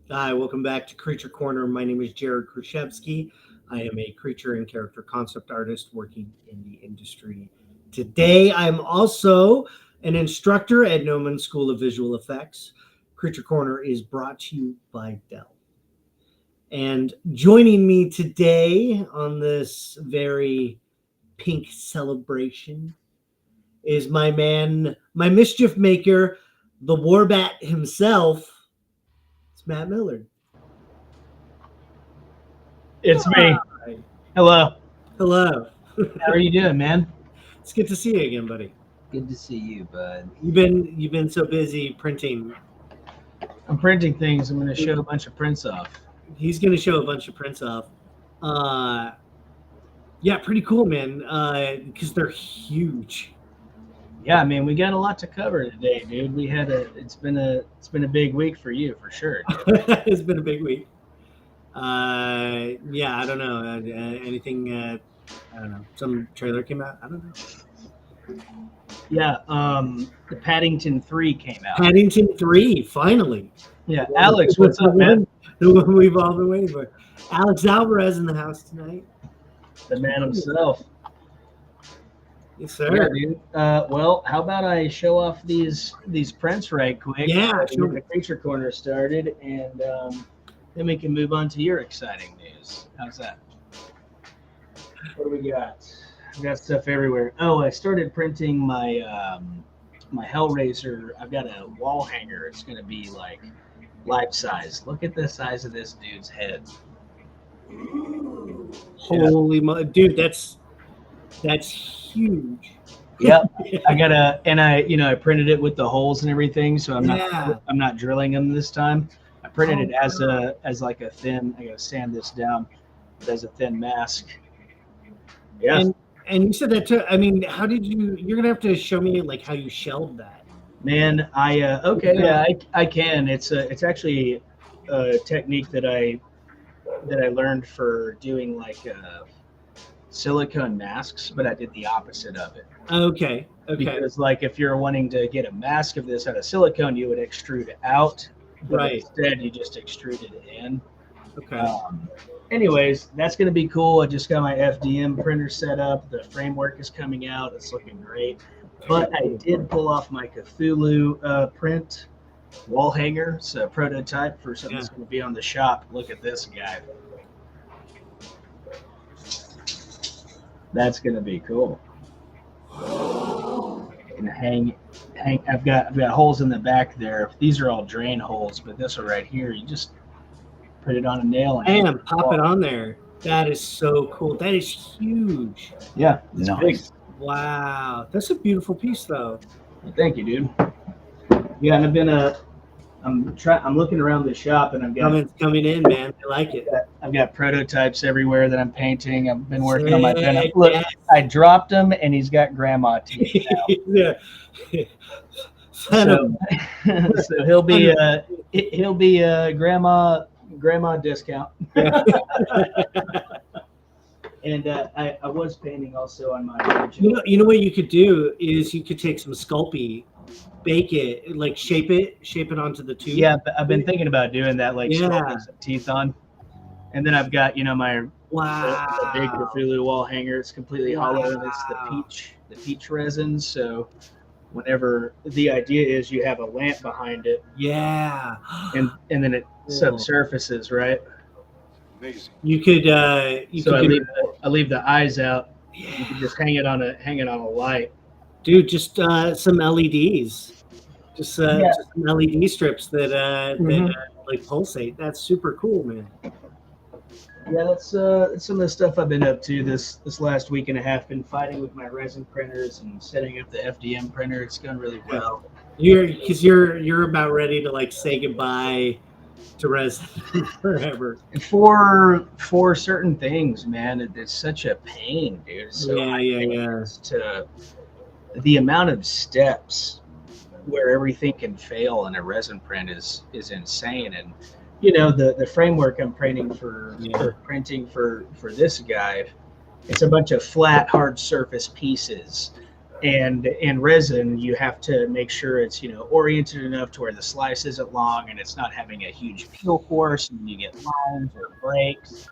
Hi, welcome back to Creature Corner. My name is Jared Krichevsky. I am a creature and character concept artist working in the industry. Today, I'm also an instructor at Gnomon School of Visual Effects. Creature Corner is brought to you by Dell. And joining me today on this very pink celebration is my man, my mischief maker, the Warbat himself. It's Matt Millard. It's me. Hi. Hello. Hello. How are you doing, man? It's good to see you again, buddy. Good to see you, bud. You've been so busy printing. I'm printing things. I'm going to show a bunch of prints off. He's going to show a bunch of prints off. Yeah, pretty cool, man. Because they're huge. Yeah, man, we got a lot to cover today, dude. It's been a big week for you, for sure. It's been a big week. Yeah, I don't know. Anything? I don't know. Some trailer came out. I don't know. Yeah, the Paddington 3 came out. Paddington 3, finally. Yeah, Alex, what's up, man? The one we've all been waiting for. Alex Alvarez in the house tonight. The man himself. Yes, sir. Yeah, dude. Well, how about I show off these prints right quick? Yeah, sure. Get the Creature Corner started, and then we can move on to your exciting news. How's that? What do we got? I've got stuff everywhere. Oh, I started printing my my Hellraiser. I've got a wall hanger. It's going to be like life size. Look at the size of this dude's head. Holy dude, that's huge. Yep. I printed it with the holes and everything, so I'm not drilling them this time. I printed it as like a thin. I gotta sand this down as a thin mask. Yeah. And you said that too. I mean, how did you? You're gonna have to show me like how you shelled that. Man, I can. It's actually a technique that I learned for doing like silicone masks, but I did the opposite of it. Okay. Because like if you're wanting to get a mask of this out of silicone, you would extrude it out. But right. Instead, you just extruded it in. Okay. Anyways, that's going to be cool. I just got my FDM printer set up. The framework is coming out. It's looking great. But I did pull off my Cthulhu print wall hanger. It's a prototype for something that's going to be on the shop. Look at this guy. That's going to be cool. And hang. I've got holes in the back there. These are all drain holes, but this one right here, you just put it on a nail and pop it on there. That is so cool. That is huge. Yeah, it's big. Wow, that's a beautiful piece, though. Well, thank you, dude. Yeah, and I've been I'm looking around the shop, and I've got coming in, man. I like it. I've got prototypes everywhere that I'm painting. I've been working on my pen. Look, I dropped him, and he's got grandma teeth now. Yeah. So he'll be a grandma discount. And I was painting also on my original. You know what you could do is you could take some Sculpey, bake it, like shape it onto the tube. Yeah, I've been thinking about doing that, like sculpting some teeth on. And then I've got my the big Cthulhu wall hanger. It's completely hollow, and it's the peach resin. So whenever the idea is you have a lamp behind it, and then it subsurfaces, right? Amazing. You could I leave the eyes out. You can just hang it on a light. Dude, just some LEDs, some LED strips that like pulsate. That's super cool, man. Yeah, that's some of the stuff I've been up to this last week and a half. Been fighting with my resin printers and setting up the FDM printer. It's going really well. You're about ready to like say goodbye to resin forever. For certain things, man, it's such a pain, dude. So to the amount of steps where everything can fail in a resin print is insane. And the framework I'm printing for this guy, it's a bunch of flat hard surface pieces And in resin, you have to make sure it's, oriented enough to where the slice isn't long and it's not having a huge peel force and you get lines or breaks,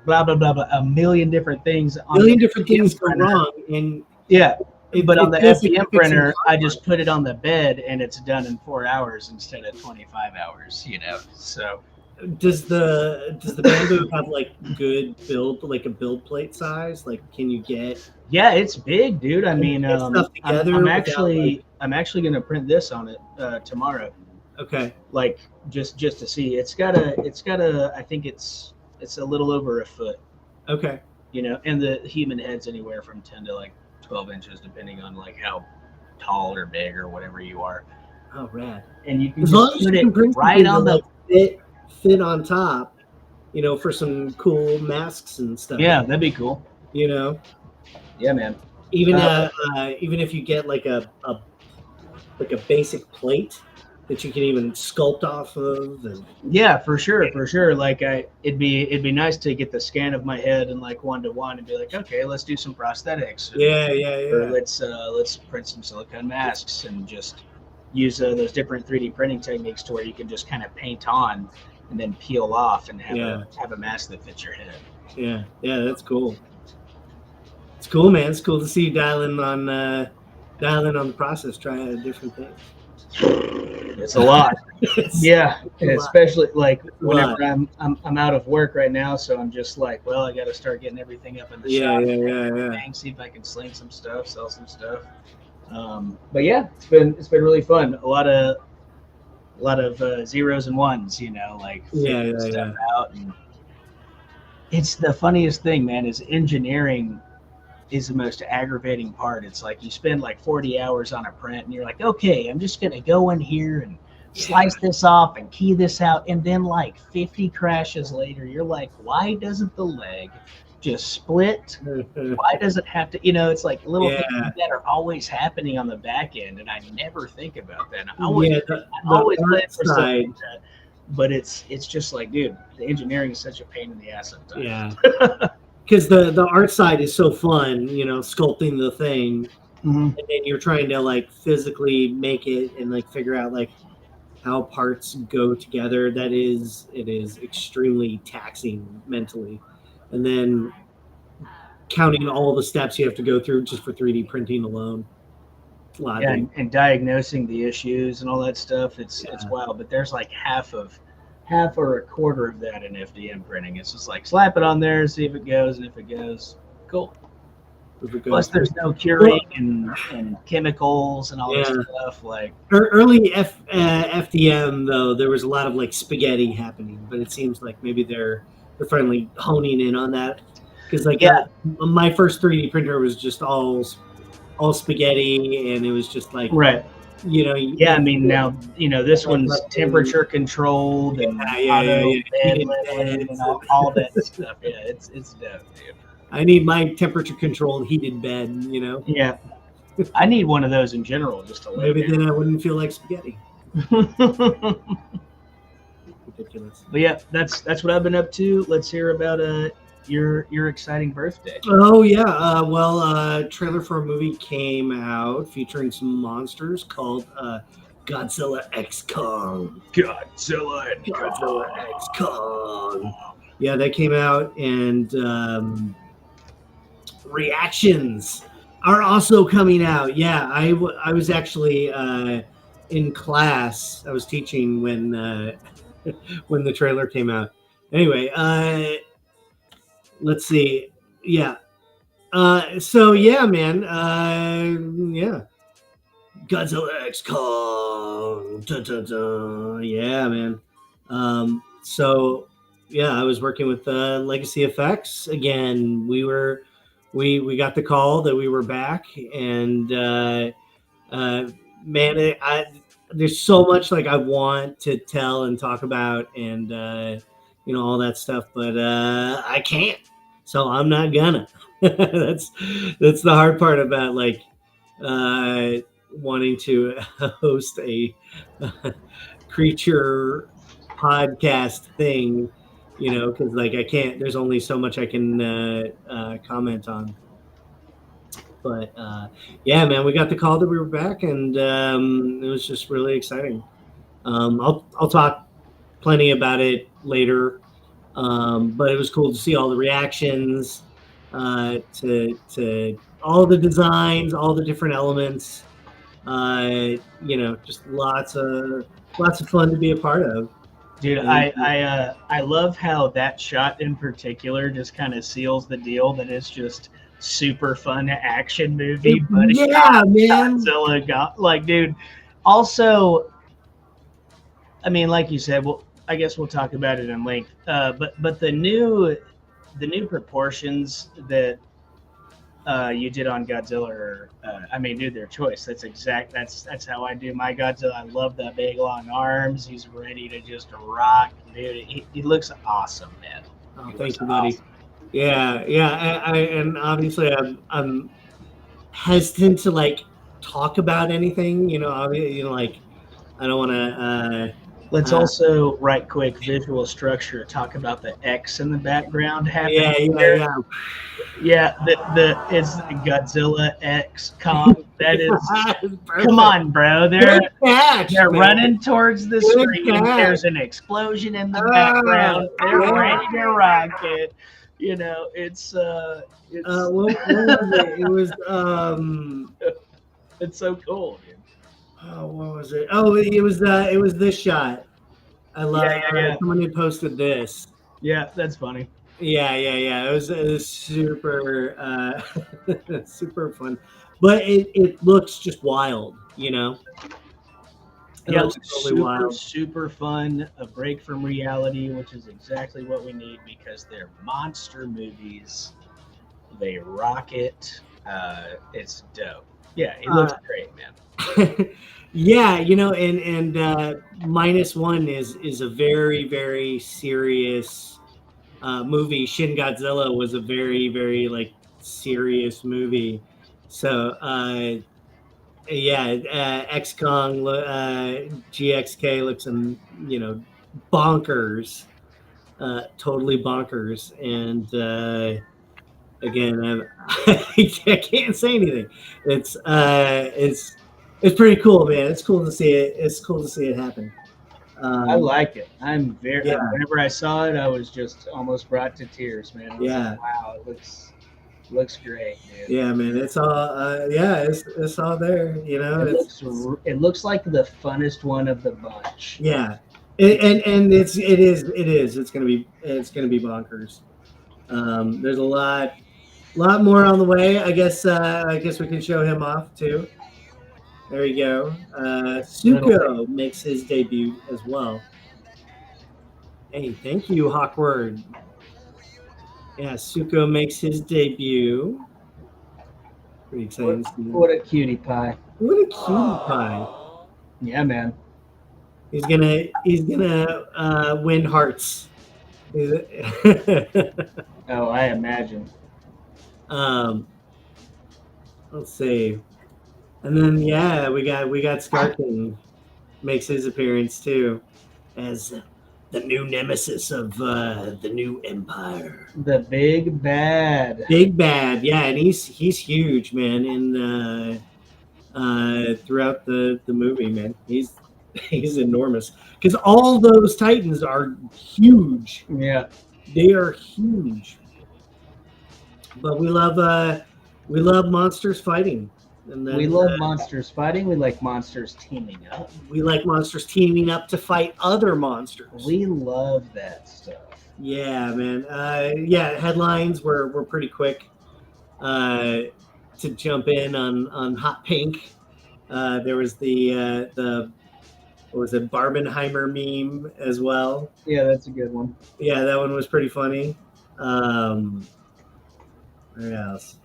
blah, blah, blah, blah, a million different things. A million different things go printer. wrong. And Yeah. But on the feels like FDM you're fixing printer, I hardware. just put it on the bed and it's done in 4 hours instead of 25 hours, So Does the bamboo have like good build, like a build plate size? Like, can you get? yeah, it's big, dude. I mean, get stuff together I'm without, actually gonna print this on it tomorrow. Okay. Like just to see. It's got a. I think it's a little over a foot. Okay. And the human head's anywhere from 10 to like 12 inches, depending on like how tall or big or whatever you are. Oh, rad. And you can As long just as put you can it print right on something the. that fit on top, for some cool masks and stuff. Yeah, that'd be cool. Yeah, man. Even if you get like a basic plate that you can even sculpt off of. And Yeah, for sure. Like it'd be nice to get the scan of my head and like 1-to-1 and be like, okay, let's do some prosthetics. Or let's print some silicone masks and just use those different 3D printing techniques to where you can just kind of paint on and then peel off and have a mask that fits your head. Yeah, that's cool. It's cool, man. It's cool to see you dialing on the process, trying different things. It's a lot. Yeah, and especially like whenever I'm out of work right now, so I'm just like, well, I got to start getting everything up in the shop. Yeah. See if I can sling some stuff, sell some stuff. But yeah, it's been really fun. A lot of zeros and ones, figuring stuff out. And it's the funniest thing, man. Is engineering is the most aggravating part. It's like you spend like 40 hours on a print and you're like, okay, I'm just going to go in here and slice this off and key this out. And then like 50 crashes later, you're like, why doesn't the leg just split? Why does it have to, it's like little things like that are always happening on the back end. And I never think about that. I always plan for something like that. But it's just like, dude, the engineering is such a pain in the ass sometimes. Yeah. Because the art side is so fun, sculpting the thing, and then you're trying to like physically make it and like figure out like how parts go together. It is extremely taxing mentally, and then counting all the steps you have to go through just for 3D printing alone. And diagnosing the issues and all that stuff. It's wild, but there's like half or a quarter of that in FDM printing. It's just like slap it on there, see if it goes, and if it goes, cool. Plus, there's no curing and chemicals and all this stuff. Like early FDM, though, there was a lot of like spaghetti happening, but it seems like maybe they're finally honing in on that. Because my first 3D printer was just all spaghetti, and it was just like right. I mean, now this one's temperature controlled and auto bed leveling and all that stuff. Yeah, it's dope, dude. I need my temperature controlled heated bed. Yeah, I need one of those in general just to live. Maybe then I wouldn't feel like spaghetti. Ridiculous. But yeah, that's what I've been up to. Let's hear about your exciting birthday. Oh yeah, trailer for a movie came out featuring some monsters called Godzilla X Kong. Godzilla X Kong. Yeah, that came out, and reactions are also coming out. Yeah, I was actually in class. I was teaching when the trailer came out. Anyway, let's see. Yeah. So yeah, man. Yeah. Godzilla X Kong. Dun, dun, dun. Yeah, man. So yeah, I was working with Legacy Effects again. We got the call that we were back, and man, there's so much like I want to tell and talk about, and all that stuff, but I can't. So I'm not gonna. That's the hard part about like wanting to host a creature podcast thing, because like I can't. There's only so much I can comment on. But yeah, man, we got the call that we were back, and it was just really exciting. I'll talk plenty about it later, but it was cool to see all the reactions to all the designs, all the different elements. Just lots of fun to be a part of. Dude, And, I love how that shot in particular just kind of seals the deal that it's just super fun action movie. But yeah, man. Godzilla got like, dude. Also, I mean, like you said, well, I guess we'll talk about it in length. But the new proportions that you did on Godzilla are, I mean, dude, their choice. That's how I do my Godzilla. I love the big long arms. He's ready to just rock, dude. He looks awesome, man. Oh, thank you, buddy. Awesome. Yeah. And obviously, I'm hesitant to like talk about anything. Like I don't want to. Let's also, right quick, visual structure. Talk about the X in the background happening. Yeah. It's Godzilla X Kong. That is. Come on, bro. They're running towards the screen. There's an explosion in the background. They're ready to rock it. It's. What was it? It was. It's so cool, dude. Oh, what was it? Oh, it was this shot. I love someone who posted this. Yeah, that's funny. Yeah. It was super super fun. But it looks just wild, It looks totally wild. Super fun, a break from reality, which is exactly what we need because they're monster movies. They rock it. It's dope. Yeah, it looks great, man. Yeah, and -1 is a very, very serious movie. Shin Godzilla was a very, very like serious movie. So X Kong, GXK looks bonkers, totally bonkers. And again, I can't say anything. It's pretty cool, man. It's cool to see it. It's cool to see it happen. I like it. I'm very. Yeah. Whenever I saw it, I was just almost brought to tears, man. Yeah. Like, wow, it looks great, dude. Yeah, man. It's all. It's all there. It looks like the funnest one of the bunch. Yeah, and it is. It's gonna be bonkers. There's a lot more on the way. I guess we can show him off too. There you go. Suko makes his debut as well. Hey, thank you, Hawkward. Yeah, Suko makes his debut. Pretty exciting. What a cutie pie. What a cutie pie. Yeah, man. He's gonna win hearts. Oh, I imagine. Let's see. And then we got Sculpting makes his appearance too as the new nemesis of the new empire. The big bad. Big bad, yeah, and he's huge, man. In throughout the movie, man, he's enormous because all those Titans are huge. Yeah, they are huge. But we love monsters fighting. And then, we love monsters fighting. We like monsters teaming up. We like monsters teaming up to fight other monsters. We love that stuff. Yeah, man. Headlines were pretty quick to jump in on Hot Pink. There was the what was it, Barbenheimer meme as well. Yeah, that's a good one. Yeah, that one was pretty funny. Where else?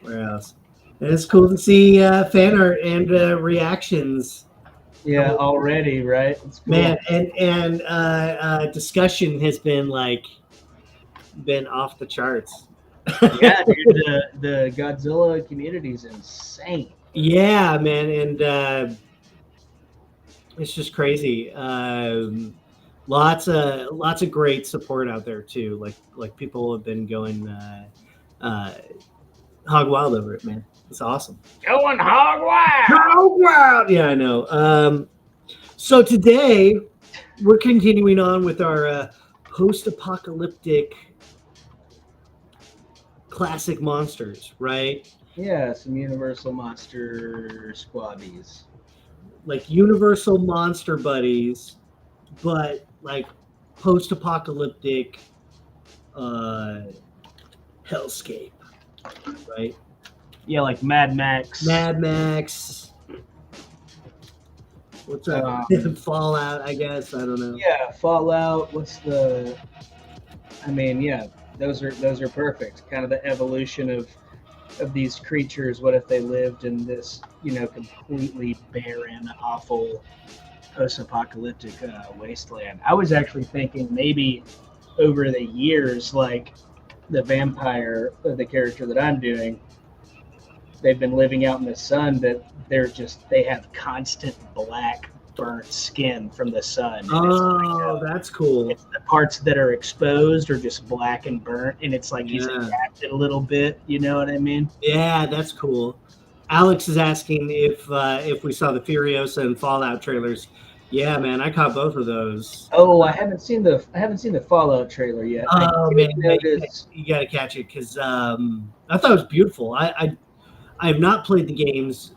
And it's cool to see fan art and reactions. Yeah, already, right? It's cool. Man, and discussion has been off the charts. Yeah, dude, the Godzilla community is insane. Yeah, man, and it's just crazy. Lots of great support out there too. Like people have been going hog wild over it, man. It's awesome. Going hog wild. Hog wild. Yeah, I know. So today we're continuing on with our post-apocalyptic classic monsters, right? Yeah, some Universal Monster squabbies. Like universal monster buddies, but like post-apocalyptic hellscape, right? Yeah, like Mad Max. Mad Max. What's up? Fallout, I guess. I don't know. Yeah, Fallout. What's the? I mean, yeah, those are perfect. Kind of the evolution of these creatures. What if they lived in this, completely barren, awful, post-apocalyptic wasteland? I was actually thinking maybe over the years, like the vampire, the character that I'm doing, they've been living out in the sun, that they have constant black burnt skin from the sun. Oh, that's cool. It's the parts that are exposed are just black and burnt, and it's like he's adapted a little bit. You know what I mean? Yeah, that's cool. Alex is asking if we saw the Furiosa and Fallout trailers. Yeah, man, I caught both of those. Oh, I haven't seen the Fallout trailer yet. Oh man, you gotta catch it because I thought it was beautiful. I have not played the games,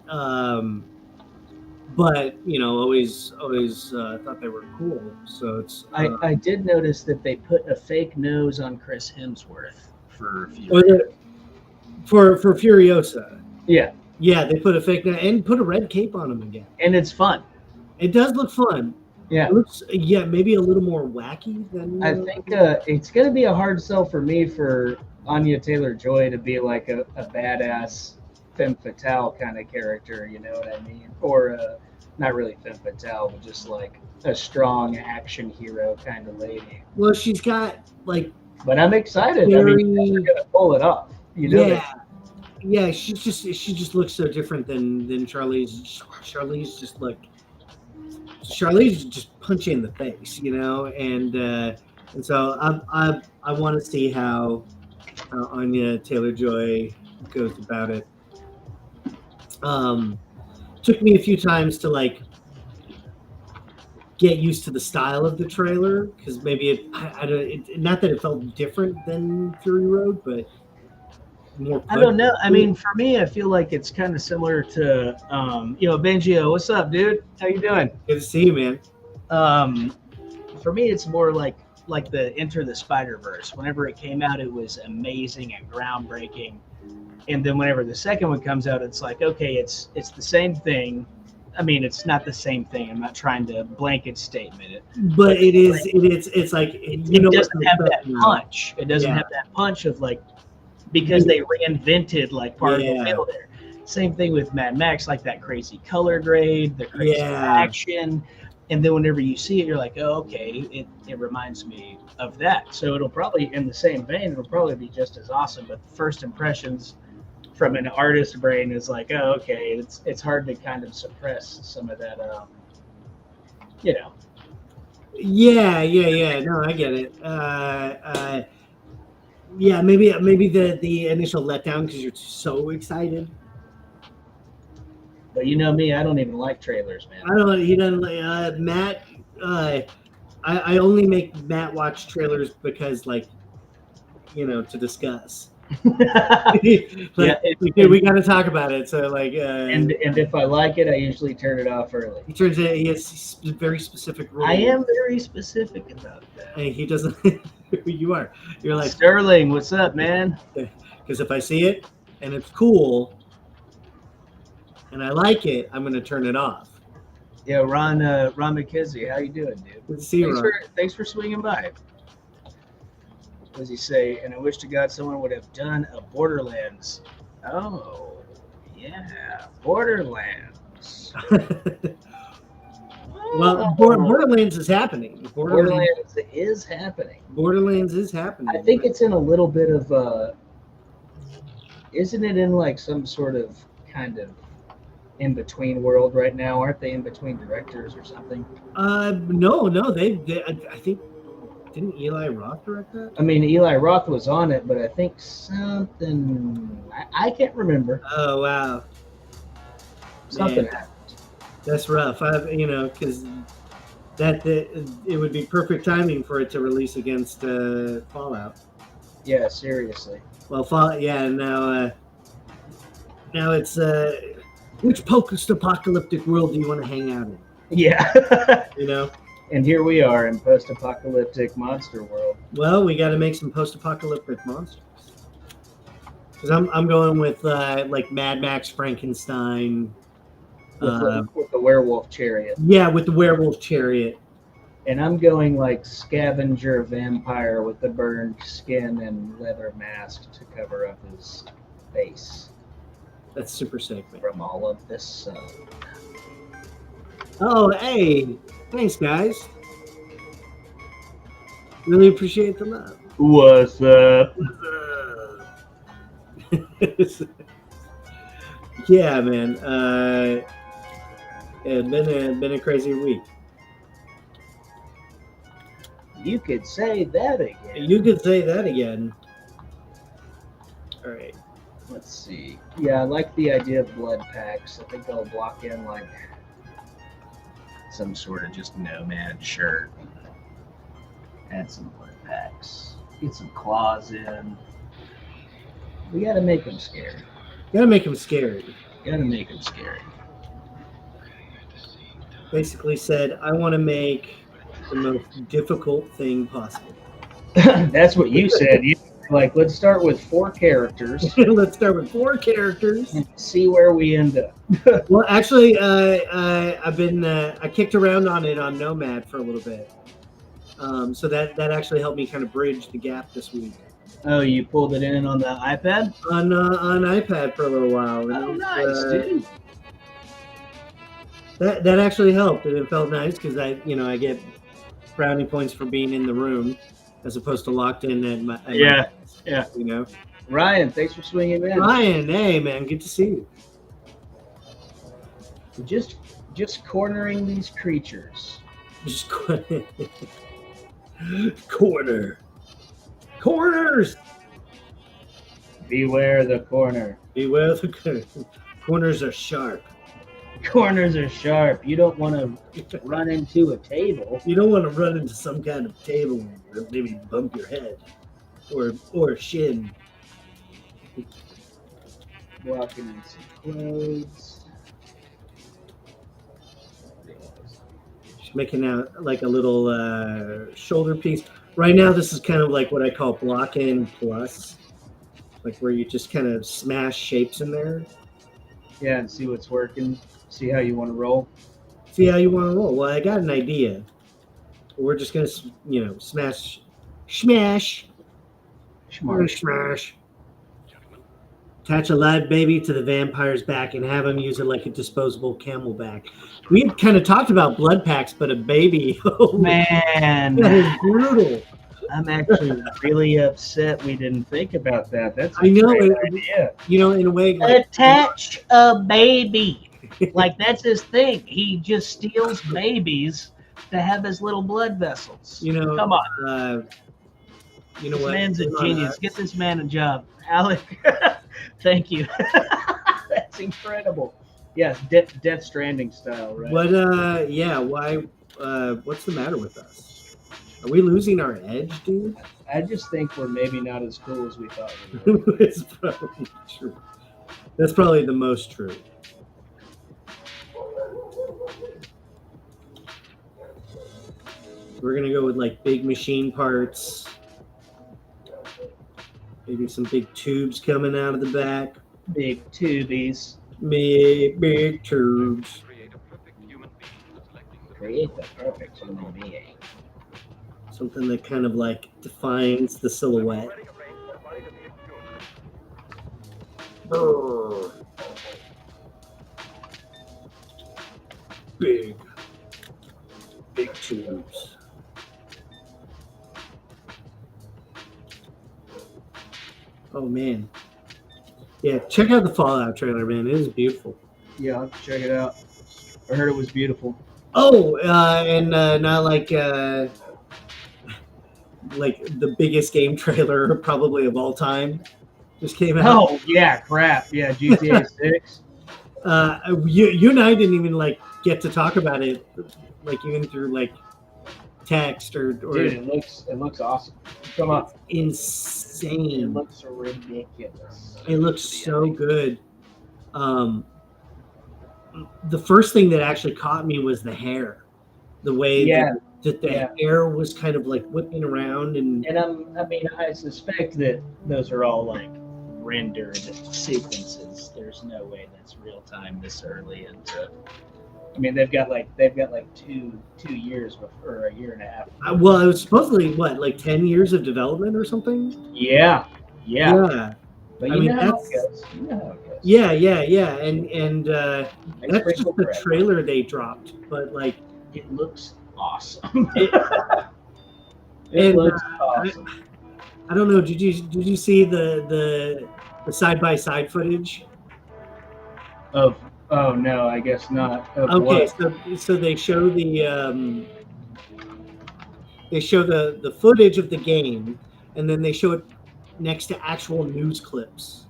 but always thought they were cool. So it's. I did notice that they put a fake nose on Chris Hemsworth for Furiosa. Yeah. Yeah, they put a fake nose and put a red cape on him again. And it's fun. It does look fun. Yeah. It looks maybe a little more wacky than. I think it's going to be a hard sell for me for Anya Taylor-Joy to be like a badass femme fatale kind of character, you know what I mean? Or not really femme fatale, but just like a strong action hero kind of lady. Well, she's got like. But I'm excited. I mean, they're going to pull it off. You know. Yeah. Yeah, she just looks so different than Charlize. Charlize just punch you in the face, and so I want to see how Anya Taylor-Joy goes about it. Took me a few times to like get used to the style of the trailer because maybe not that it felt different than Fury Road, but more. I don't know. I mean, for me, I feel like it's kind of similar to Benjio. What's up, dude? How you doing? Good to see you, man. For me, it's more like the Enter the Spider-Verse. Whenever it came out, it was amazing and groundbreaking. And then whenever the second one comes out, it's like, okay, it's the same thing. I mean, it's not the same thing. I'm not trying to blanket statement it. But it is. It's like it doesn't have that punch. It doesn't have that punch of like, because they reinvented like part of the middle there. Same thing with Mad Max, like that crazy color grade, the crazy action. And then whenever you see it, you're like, oh, okay, it reminds me of that. So it'll probably, in the same vein, it'll probably be just as awesome. But the first impressions from an artist's brain is like, oh, okay, it's hard to kind of suppress some of that, Yeah. No, I get it. Yeah, maybe the initial letdown because you're so excited. But you know me, I don't even like trailers, man. I don't. He doesn't like Matt. I only make Matt watch trailers because, like, to discuss. We got to talk about it. So, like, and if I like it, I usually turn it off early. He turns it. He has very specific rules. I am very specific about that. And he doesn't. You are. You're like Sterling. What's up, man? Because if I see it and it's cool and I like it, I'm gonna turn it off. Yeah, Ron McKenzie, how you doing, dude? Good to see you, Ron. Thanks for swinging by. What does he say? And I wish to God someone would have done a Borderlands. Oh, yeah, Borderlands. Well, Borderlands is happening. Borderlands is happening. Borderlands is happening. I think it's in a little bit of isn't it in like some sort of kind of in between world right now? Aren't they in between directors or something? No. They I think Didn't Eli Roth direct that? I mean, Eli Roth was on it, but I think something I can't remember. Oh wow, Something Man. happened. that's rough. Because it would be perfect timing for it to release against Fallout. Yeah, seriously. Well, Fallout, yeah. And now it's which post-apocalyptic world do you want to hang out in? Yeah. You know. And here we are in post-apocalyptic monster world. Well, we got to make some post-apocalyptic monsters. Because I'm going with like Mad Max Frankenstein. With the werewolf chariot. Yeah, with the werewolf chariot. And I'm going like scavenger vampire with the burned skin and leather mask to cover up his face That's super sick, man. from all of this sun. Oh, hey. Thanks, guys. Really appreciate the love. What's up? Yeah, man. It's been a crazy week. You could say that again. You could say that again. All right. Let's see. Yeah, I like the idea of blood packs. I think I'll block in like some sort of just nomad shirt. Add some blood packs. Get some claws in. We gotta make them scary. Gotta make him scary. Gotta make them scary. Basically said, I want to make the most difficult thing possible. That's what you said. You like, let's start with 4 characters Let's start with 4 characters. and see where we end up. Well, actually, I kicked around on it on Nomad for a little bit. So that actually helped me kind of bridge the gap this week. Oh, you pulled it in on the iPad? On iPad for a little while. And Oh, it was, nice, dude. That actually helped, and it felt nice because I get brownie points for being in the room as opposed to locked in at my Yeah. desk, Ryan, thanks for swinging in. Ryan, hey man, good to see you. Just cornering these creatures. Just corners. Beware the corner. Beware the corners are sharp. Corners are sharp. You don't want to run into a table. You don't want to run into some kind of table and maybe bump your head or a shin. Walking in some clothes. Just making out like a little shoulder piece. Right now, this is kind of like what I call block in plus, like where you just kind of smash shapes in there. Yeah, and see what's working. See how you want to roll. See how you want to roll. Well, I got an idea. We're just gonna, smash. Attach a live baby to the vampire's back and have him use it like a disposable camelback. We had kind of talked about blood packs, but a baby. Oh, Man, that is brutal. I'm actually really upset we didn't think about that. That's a I know, great it- idea. In a way, like, Attach a baby. Like, that's his thing. He just steals babies to have his little blood vessels. Come on. You know This what? man's a Come on, genius. Get this man a job. Alec, thank you. That's incredible. Yes, Death Stranding style, right? But yeah, why? What's the matter with us? Are we losing our edge, dude? I just think we're maybe not as cool as we thought we were. It's probably true. That's probably the most true. We're gonna go with like big machine parts. Maybe some big tubes coming out of the back. Big tubies. Big tubes. Create the perfect human being. Something that kind of like defines the silhouette. Brr. Big tubes. Oh man. Yeah, check out the Fallout trailer, man. It is beautiful. Yeah, I'll have to check it out. I heard it was beautiful. Oh, and not like like the biggest game trailer probably of all time just came out. Oh yeah, crap. Yeah, GTA 6. You and I didn't even like get to talk about it, like even through like text or Dude, it looks awesome. Come on. insane. It looks ridiculous. It looks so good. The first thing that actually caught me was the hair, the way that the hair was kind of like whipping around, and I suspect that those are all like rendered sequences. There's no way that's real time this early into. I mean, they've got like 2 years before, or a year and a half. well, it was supposedly what, like 10 years of development or something. Yeah. But I mean, know how it goes. You know how it goes. Yeah, and that's just the trailer they dropped, but like it looks awesome. It looks awesome. I don't know. Did you see the side by side footage? Oh no, I guess not. Okay, so they show the footage of the game, and then they show it next to actual news clips.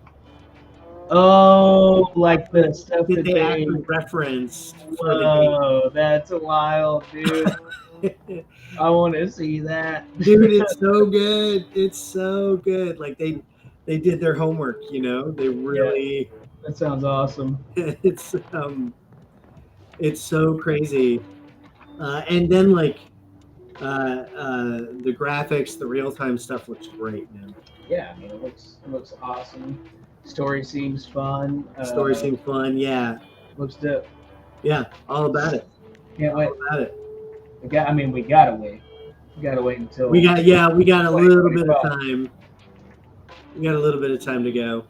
Oh, like the stuff that they actually referenced. Whoa, that's wild, dude. I want to see that. Dude, it's so good. It's so good. Like they did their homework, you know. They really. Yeah, that sounds awesome. It's so crazy, and then like the graphics, the real time stuff looks great, man. Yeah, I mean it looks awesome. Story seems fun. Story seems fun. Yeah. Looks dope. Yeah, all about it. Can't wait. All about it. We gotta wait. We gotta wait until we got a little bit of time. We got a little bit of time to go.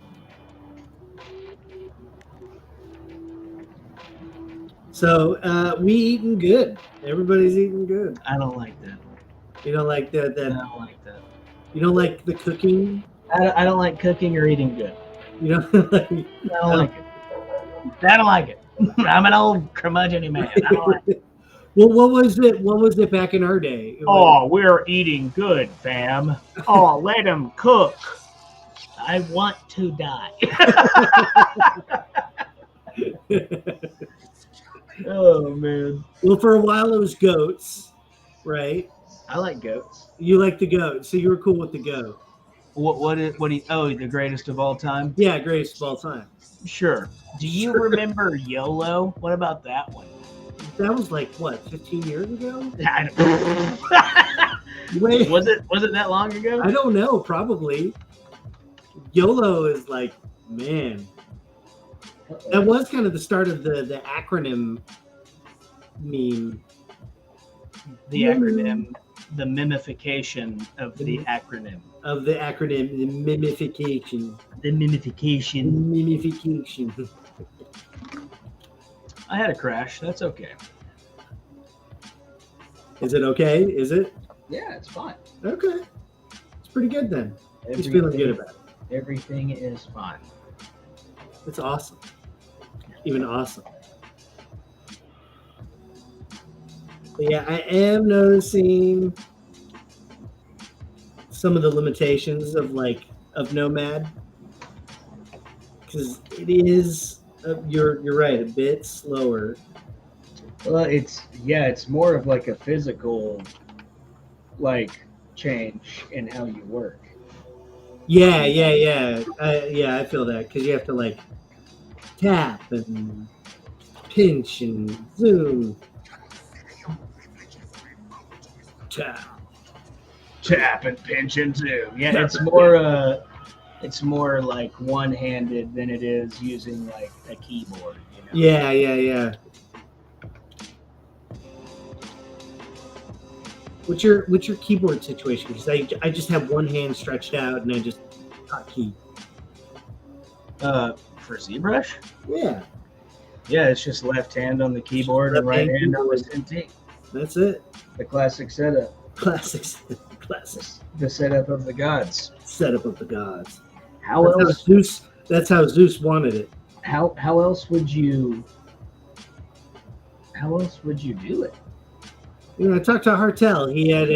So we eating good. Everybody's eating good. I don't like that. You don't like that? I don't like that. You don't like the cooking? I don't like cooking or eating good. You don't like? I don't like it. I don't like it. I'm an old curmudgeon man. I don't like it. Well, what was it? What was it back in our day? We're eating good, fam. Oh, let them cook. I want to die. Oh man. Well, for a while it was goats, right? I like goats. You like the goat, so you were cool with the goat. What do you, the greatest of all time? Yeah, greatest of all time. Sure. Do you remember YOLO? What about that one? That was like what, 15 years ago? Wait, was it that long ago? I don't know, probably. YOLO is like, man. That was kind of the start of the acronym meme. The acronym, the mimification of the acronym. Of the acronym, the mimification. The mimification. Mimification. I had a crash. That's okay. Is it okay? Is it? Yeah, it's fine. Okay. It's pretty good then. He's feeling good about it. Everything is fine. It's awesome. Even awesome. But yeah, I am noticing some of the limitations of Nomad, because it is you're right, a bit slower. Well, it's more of like a physical change in how you work. Yeah. I feel that, because you have to tap and pinch and zoom. Tap and pinch and zoom. Yeah, it's more like one-handed than it is using a keyboard. You know? Yeah. What's your keyboard situation? Because I just have one hand stretched out and I just hotkey. For ZBrush? Yeah. Yeah, it's just left hand on the keyboard and right hand on the SIMT. That's it. The classic setup. Classics. The setup of the gods. Setup of the gods. That's how Zeus wanted it. How else would you do it? I talked to Hartel. He had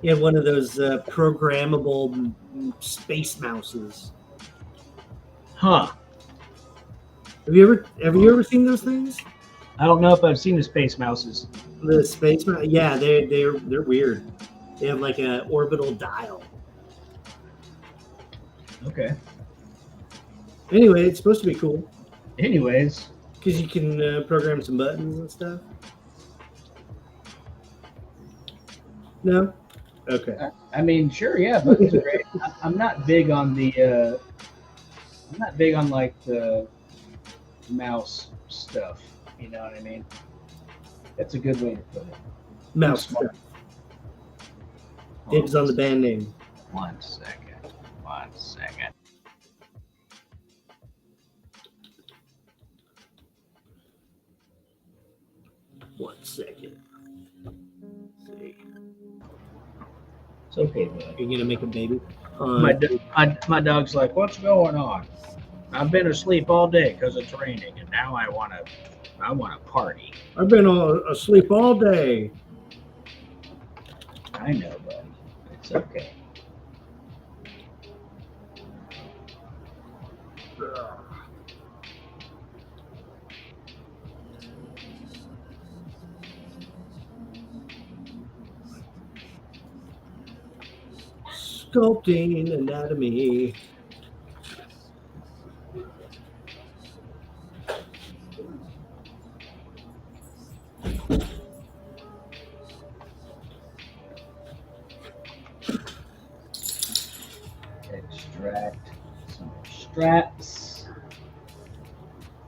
He had one of those programmable space mouses. Huh. Have you ever seen those things? I don't know if I've seen the space mouses. The space mouse? Yeah, they're weird. They have like an orbital dial. Okay. Anyway, it's supposed to be cool Anyways, because you can program some buttons and stuff. No? Okay. I mean, sure, yeah, buttons are great. I'm not big on the. I'm not big on like the mouse stuff. You know what I mean? That's a good way to put it. Mouse. Smart. Dibs on the band name. 1 second. 1 second. One second. Let's see. It's okay, bud. You're gonna make a baby? My dog's like, "What's going on? I've been asleep all day because it's raining, and now I want to party." I've been asleep all day. I know, buddy. It's okay. Sculpting anatomy. Extract some straps.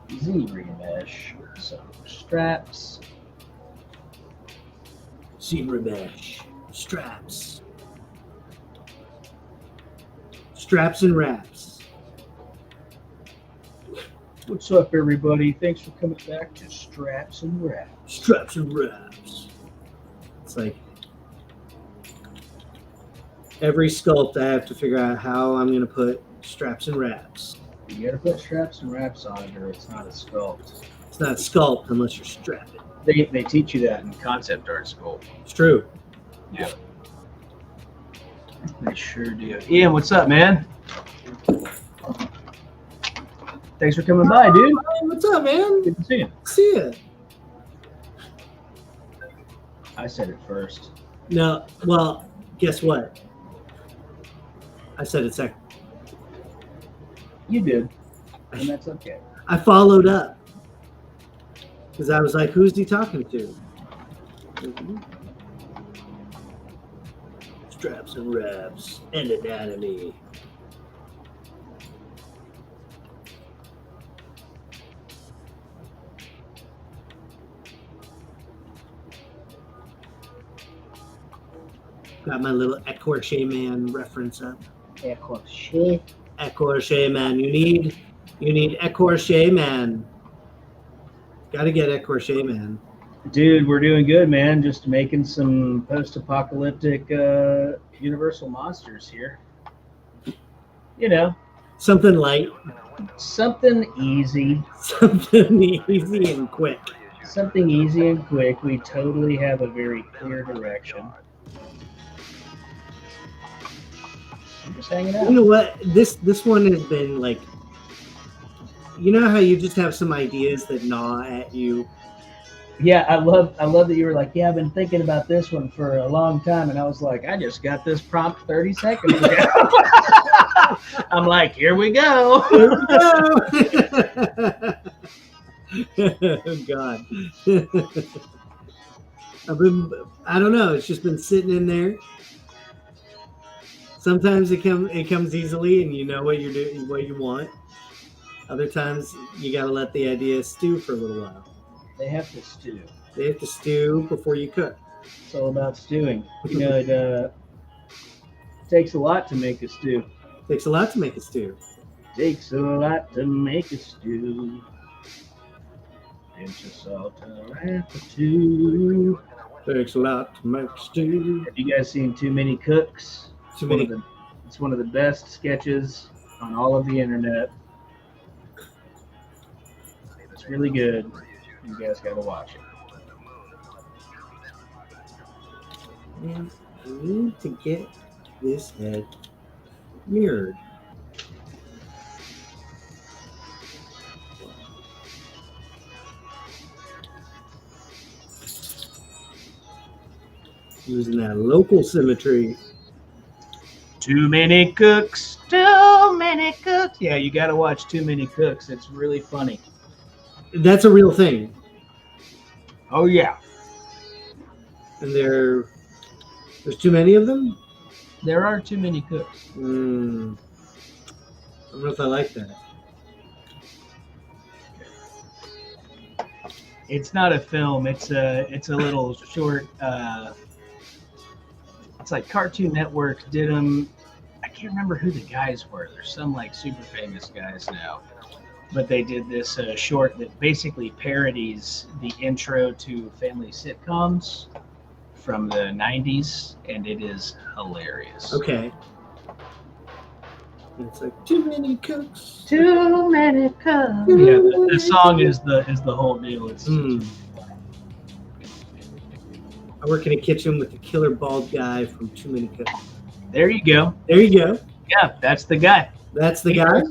ZBrush some straps. ZBrush. Straps. Straps and wraps. What's up, everybody? Thanks for coming back to Straps and Wraps. Straps and wraps. It's like every sculpt I have to figure out how I'm going to put straps and wraps. You gotta put straps and wraps on it, or it's not a sculpt. It's not sculpt unless you're strapping. They teach you that in concept art school. It's true. Yeah. They sure do. Ian, what's up, man? Thanks for coming by, dude. Hey, what's up, man? Good to see you. See ya. I said it first. No, well, guess what? I said it second. You did, and that's okay. I followed up because I was like, "Who's he talking to?" Straps and wraps and anatomy. Got my little Ecorche Man reference up. Ecorche. Ecorche Man. You need Ecorche Man. Gotta get Ecorche Man. Dude, we're doing good, man. Just making some post-apocalyptic universal monsters here. You know, Something light, something easy. something easy and quick. Something easy and quick. We totally have a very clear direction. I'm just hanging You out. know what? This one has been like, you know how you just have some ideas that gnaw at you. Yeah, I love that you were like, yeah, I've been thinking about this one for a long time, and I was like, I just got this prompt 30 seconds ago. I'm like, here we go. Here we go. Oh God. I don't know. It's just been sitting in there. Sometimes it comes easily, and you know what you're doing, what you want. Other times you got to let the idea stew for a little while. They have to stew. They have to stew before you cook. It's all about stewing. You know, it takes a lot to make a stew. Takes a lot to make a stew. Takes a lot to make a stew. Pinch of salt, a wrap or two. Takes a lot to make a stew. Have you guys seen Too Many Cooks? Too many. It's one of the best sketches on all of the internet. It's really good. You guys gotta watch it. I need to get this head mirrored. Using that local symmetry. Too many cooks. Too many cooks. Yeah, you got to watch Too Many Cooks. It's really funny. That's a real thing. Oh, yeah. And there's too many of them? There are too many cooks. I don't know if I like that. It's not a film. It's a little short. It's like Cartoon Network did them. I can't remember who the guys were. There's some like super famous guys now, but they did this short that basically parodies the intro to family sitcoms from the 90s, and it is hilarious. Okay. It's like too many cooks. Too many cooks. Yeah, the song is the whole deal. It's I work in a kitchen with the killer bald guy from Too Many Cooks. there you go. There you go. Yeah, that's the guy. That's the guy?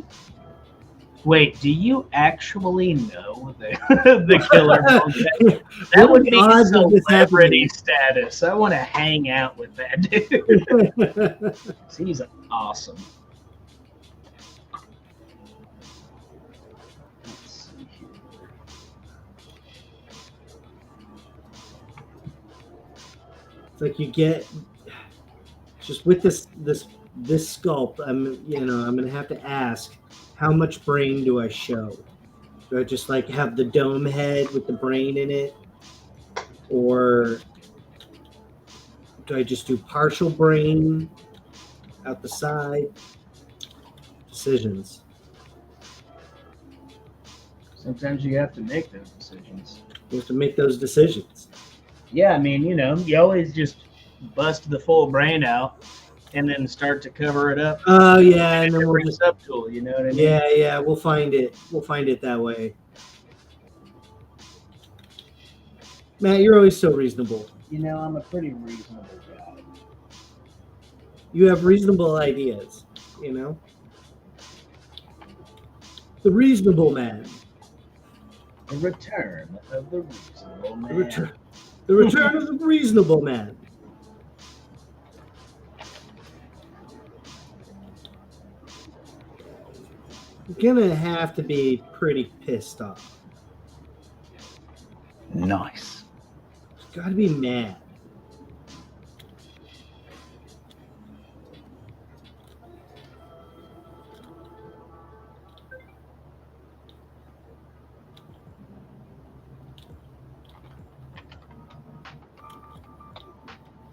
Wait, do you actually know the killer bald guy? That What would be odds of this celebrity status. I want to hang out with that dude. He's awesome. Let's see here. It's like you get just with this sculpt. I'm gonna have to ask, how much brain do I show? Do I just like have the dome head with the brain in it, or do I just do partial brain out the side? Decisions. Sometimes you have to make those decisions. You have to make those decisions. Yeah, I mean, you always just bust the full brain out and then start to cover it up. Oh yeah, and then we'll Different just subtool, you know what I mean? yeah, we'll find it. We'll find it that way. Matt, you're always so reasonable. I'm a pretty reasonable guy. You have reasonable ideas, The reasonable man. The return of the reasonable man. The return of the reasonable man. You're gonna have to be pretty pissed off. Nice. You gotta be mad.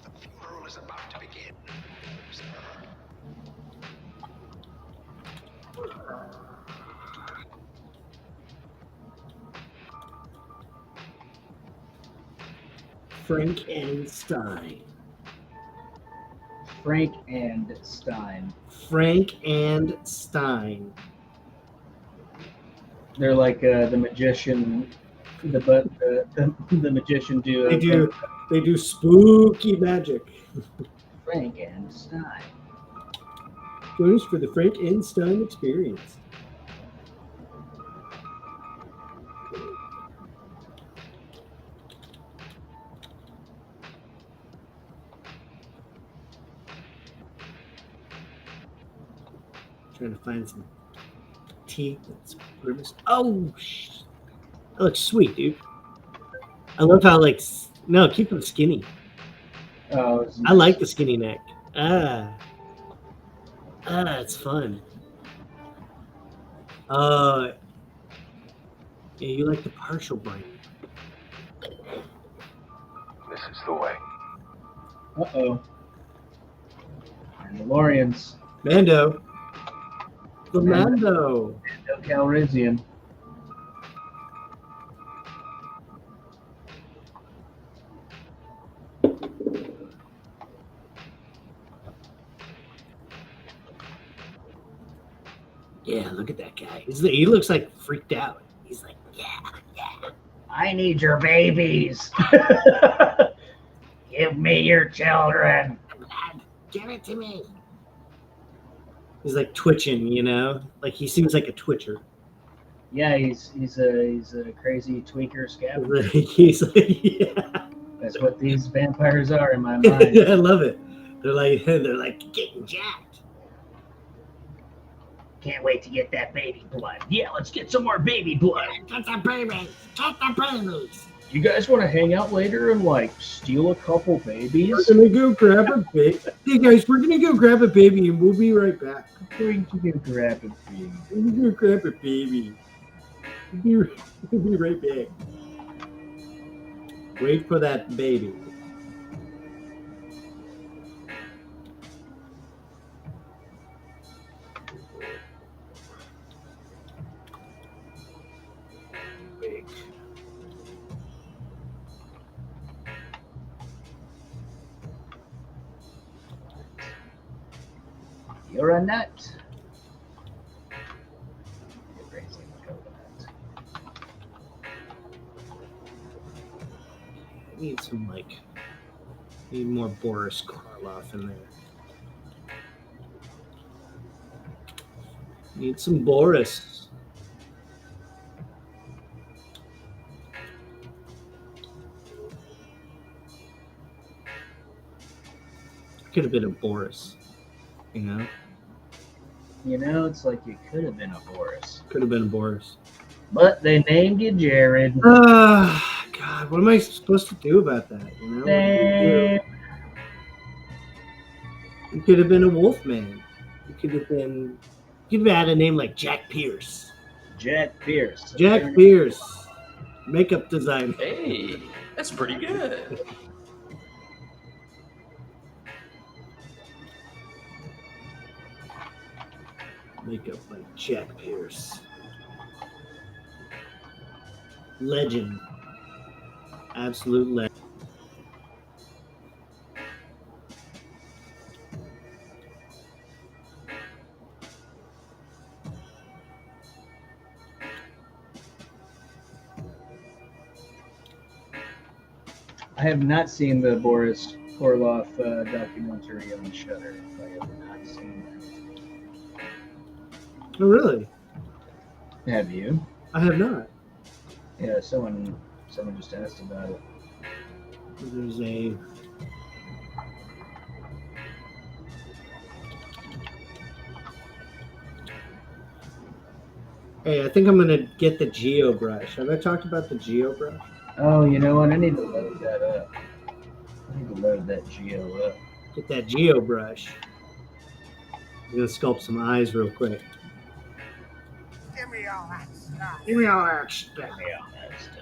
The funeral is about to begin. Frankenstein. Frank and Stein. Frank and Stein. They're like the magician, the magician duo. They do spooky magic. Frank and Stein. Join us for the Frank and Stein experience. Trying to find some teeth that's grimace. Oh, that looks sweet, dude. I love how no, keep them skinny. Oh, I like the skinny neck. It's fun. Yeah, you like the partial brain. This is the way. Uh-oh. Mandalorians. Mando. The Mando. No Calrissian. Yeah, look at that guy. He looks like freaked out. He's like, yeah. I need your babies. Give me your children. Give it to me. He's like twitching, you know? Like he seems like a twitcher. Yeah, he's a crazy tweaker scavenger. He's like, yeah. That's what these vampires are in my mind. I love it. They're like getting jacked. Can't wait to get that baby blood. Yeah, let's get some more baby blood. Get the babies. Get the babies. You guys want to hang out later and like steal a couple babies? We're gonna go grab a baby. Hey guys, we're gonna go grab a baby and we'll be right back. Going to go grab a baby. We're gonna go grab a baby. We'll be right back. Wait for that baby. You're a nut. You're crazy coconut. Need some need more Boris Karloff in there. Need some Boris. Could have been a Boris, you know? You know, it's like you could have been a Boris. Could have been a Boris. But they named you Jared. God, what am I supposed to do about that? You know? What do you do? You could have been a Wolfman. You could have had a name like Jack Pierce. Jack Pierce. Jack Pierce, makeup designer. Hey, that's pretty good. Makeup like Jack Pierce. Legend. Absolute legend. I have not seen the Boris Karloff documentary on Shudder. I have not seen Oh, really? that. Have you? I have not. Yeah, someone just asked about it. There's a... Hey, I think I'm going to get the ZBrush. Have I talked about the ZBrush? Oh, you know what? I need to load that up. I need to load that Geo up. Get that ZBrush. I'm going to sculpt some eyes real quick. Give me all that stuff. Give me all that stuff. Yeah, that stuff.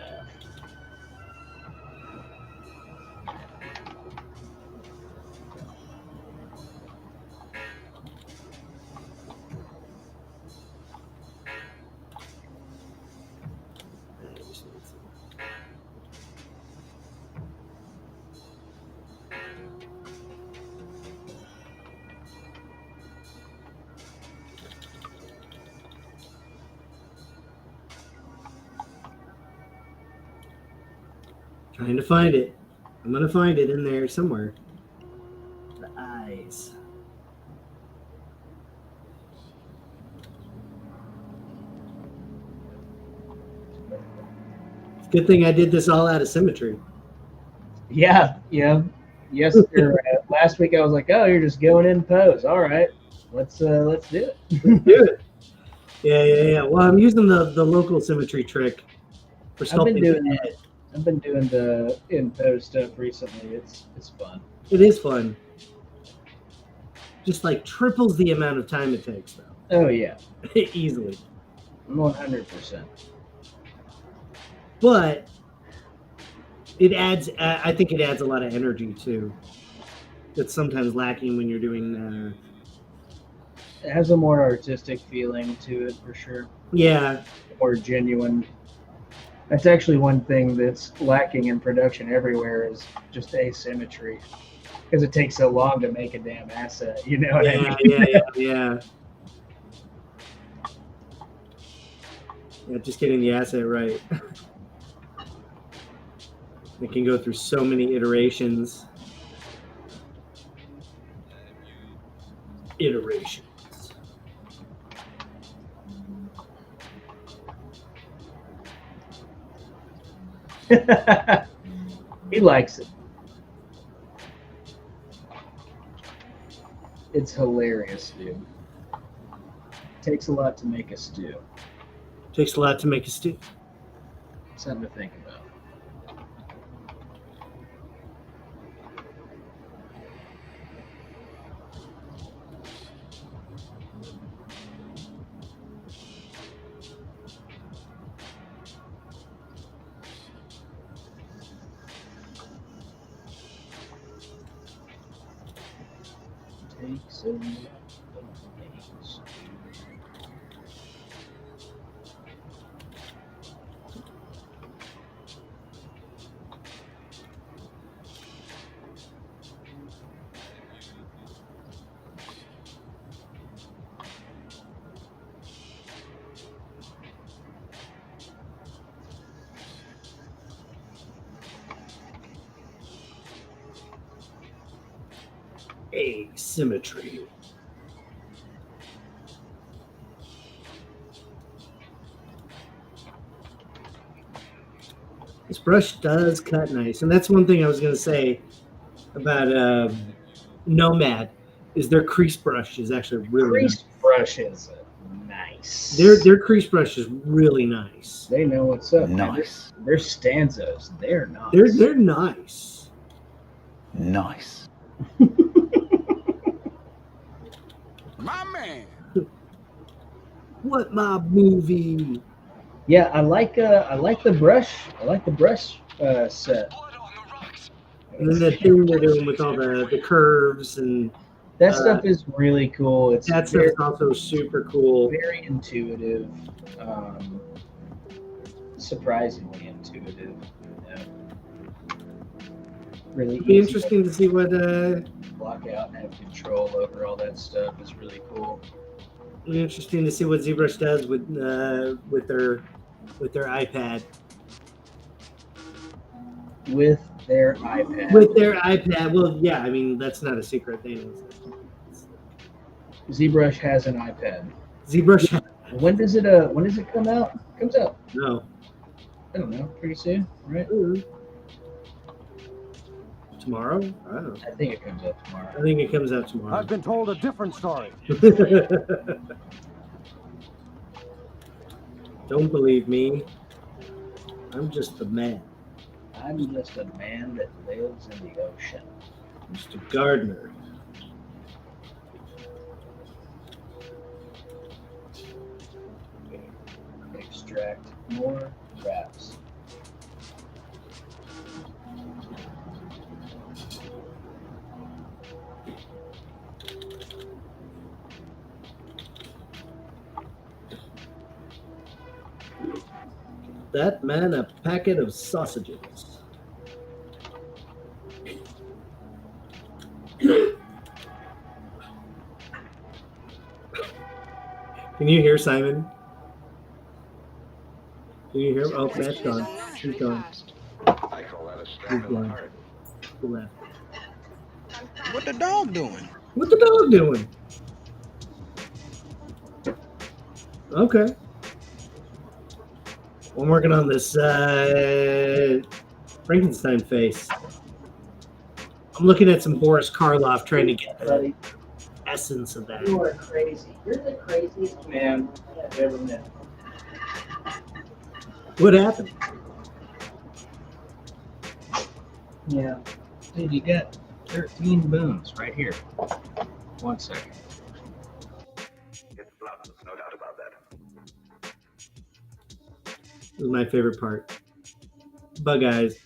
Trying to find it. I'm going to find it in there somewhere. The eyes. It's a good thing I did this all out of symmetry. Yeah. Yes, last week I was like, oh, you're just going in pose. All right, let's do it. Do it. Yeah. Well, I'm using the local symmetry trick for sculpting. I've been doing the in pose stuff recently. It's fun. It is fun. Just like triples the amount of time it takes, though. Oh yeah, Easily. 100%. But it adds. I think it adds a lot of energy too. That's sometimes lacking when you're doing. It has a more artistic feeling to it for sure. Yeah. More genuine. That's actually one thing that's lacking in production everywhere is just asymmetry, because it takes so long to make a damn asset. You know what I mean? Yeah. Yeah, just getting the asset right. It can go through so many iterations. iterations. He likes it. It's hilarious, dude. Takes a lot to make a stew. Takes a lot to make a stew. Something to think about. Takes a lot of things. Asymmetry. This brush does cut nice, and that's one thing I was going to say about Nomad is their crease brush is actually really Crease brush is nice. Their crease brush is really nice. They know what's up. Nice. Man. Their stanzas, they're nice. They're nice. Nice. My man. What my movie? Yeah, I like the brush. I like the brush set. And then the thing they're doing with all the curves and That stuff is really cool. It's that very, stuff's also super cool. very intuitive. Surprisingly intuitive. Yeah. Really It'll be easy interesting to see what to block out and have control over all that stuff is really cool. it'll be interesting to see what ZBrush does with their iPad. With their iPad. With their iPad, well, yeah, I mean that's not a secret thing. ZBrush has an iPad. ZBrush, When does it come out? It comes out, no. I don't know, pretty soon, right? Tomorrow? I don't know. I think it comes out I tomorrow. think it comes out tomorrow. I've been told a different story. Don't believe me. I'm just a man, I'm just a man that lives in the ocean. Mr. Gardner. Extract more wraps. That man a packet of sausages. Can you hear Simon? Can you hear? Oh, that's gone. He's gone. I call that a stab in the heart. He left. What the dog doing? What the dog doing? Okay. I'm working on this Frankenstein face. I'm looking at some Boris Karloff trying to get the Buddy, essence of that. you are crazy. You're the craziest man I've ever met. What happened? Yeah. Dude, you got 13 boons right here. 1 second. It's blunt, no doubt about that. This is my favorite part. Bug eyes.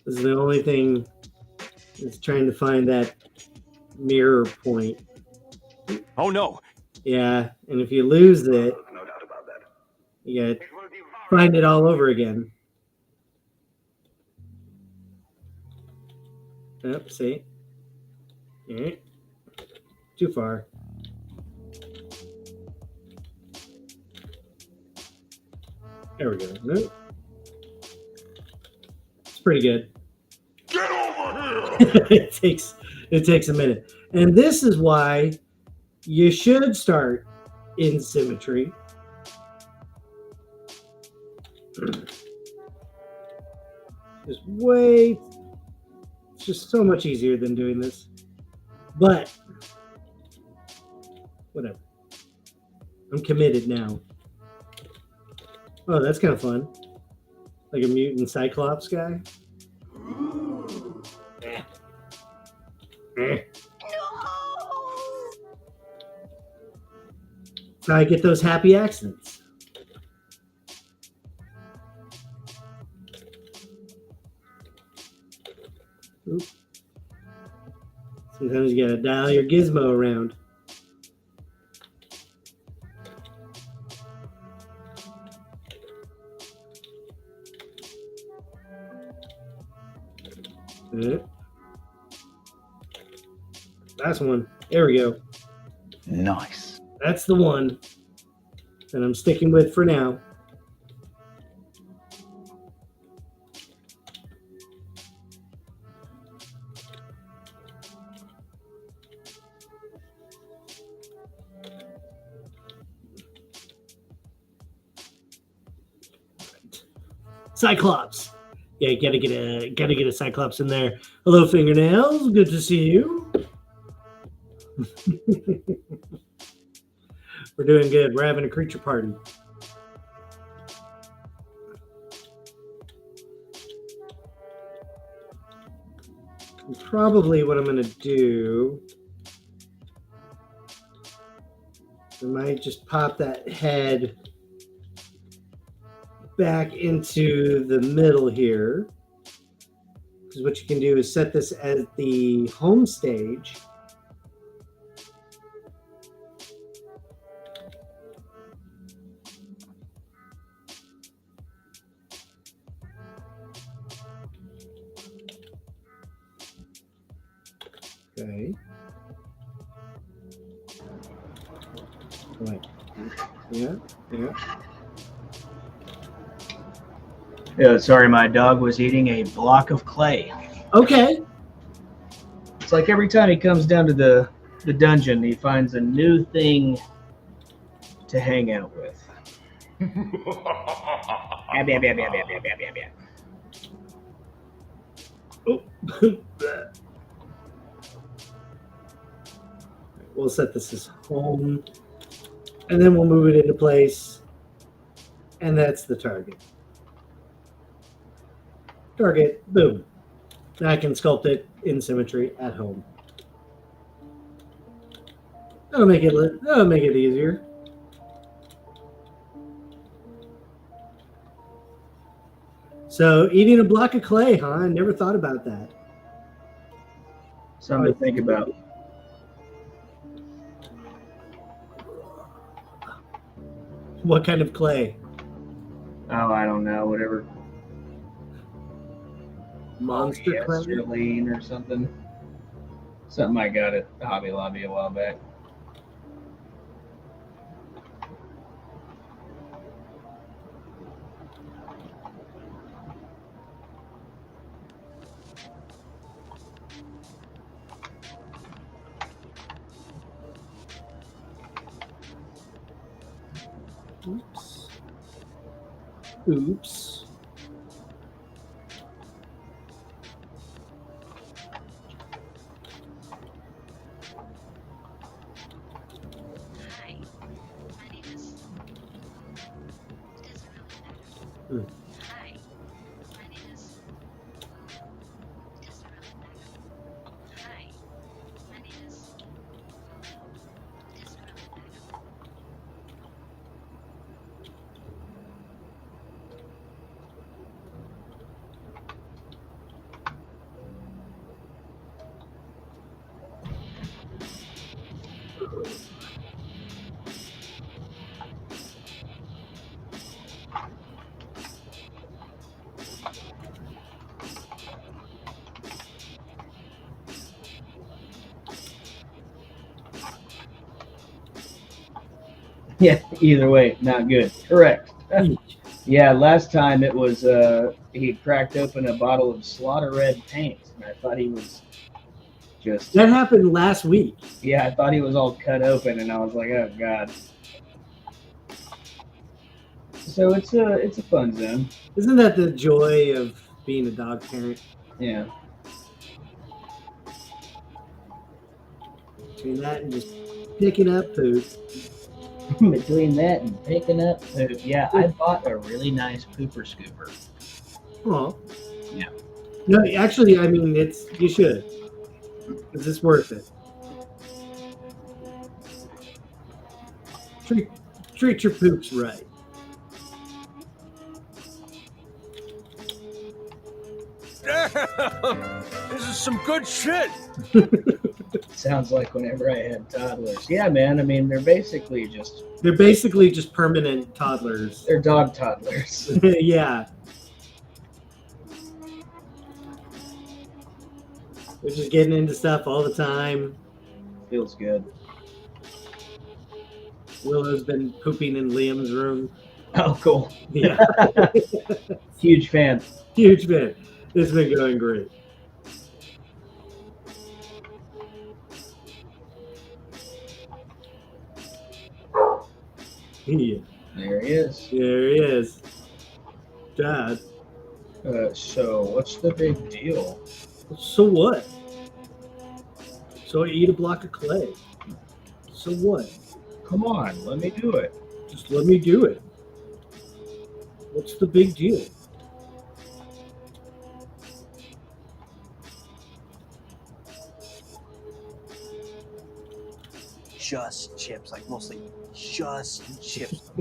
This is the only thing that's trying to find that mirror point. Oh no! Yeah, and if you lose it, No doubt about that. you gotta It will devour find it all over again. Yep, see? Too far. There we go. Nope. It's pretty good. Get over here! it takes a minute. And this is why you should start in symmetry. It's just so much easier than doing this. But whatever. I'm committed now. Oh, that's kind of fun. Like a mutant Cyclops guy. That's how I get those happy accents. Oop. Sometimes you gotta dial your gizmo around. Last one. There we go. Nice. That's the one that I'm sticking with for now. Cyclops. Yeah, gotta get a Cyclops in there. Hello, fingernails. Good to see you. We're doing good. We're having a creature party. And probably what I'm going to do, I might just pop that head back into the middle here. Because what you can do is set this as the home stage. Okay. Right. Yeah. Yeah, sorry, my dog was eating a block of clay. Okay. It's like every time he comes down to the dungeon, he finds a new thing to hang out with. Oh. We'll set this as home, and then we'll move it into place, and that's the target. Target, boom. Now I can sculpt it in symmetry at home. That'll make it easier. So eating a block of clay, huh? I never thought about that. Something to think about. What kind of clay? Oh, I don't know. Whatever. Monster clay? Sterling or something. Something I got at Hobby Lobby a while back. Oops. Oops. Hi, my name is. It doesn't really matter. Hmm. Hi, my name is. It doesn't really matter. Hi, my name is. It doesn't really matter. Yeah, either way, not good. Correct. Yeah, last time it was he cracked open a bottle of Slaughter Red paint, and I thought he was just That happened last week. I thought he was all cut open, and I was like, oh god. So it's a fun zone. Isn't that the joy of being a dog parent? Yeah. Between that and just picking up poop. Between that and picking up poop, yeah, I bought a really nice pooper scooper. Oh. Yeah. No, actually, I mean, you should. Because it's worth it. Treat your poops right. Damn! This is some good shit. Sounds like whenever I had toddlers. Yeah, man. I mean, they're basically just permanent toddlers. they're dog toddlers. Yeah. They're just getting into stuff all the time. Feels good. Willow's been pooping in Liam's room. Oh, cool. Yeah. Huge fan. Huge fan. It's been going great. Yeah. There he is. There he is. Dad. So what's the big deal? So what? So I eat a block of clay. So what? Come on, let me do it. Just let me do it. What's the big deal? Just chips, like mostly just chips.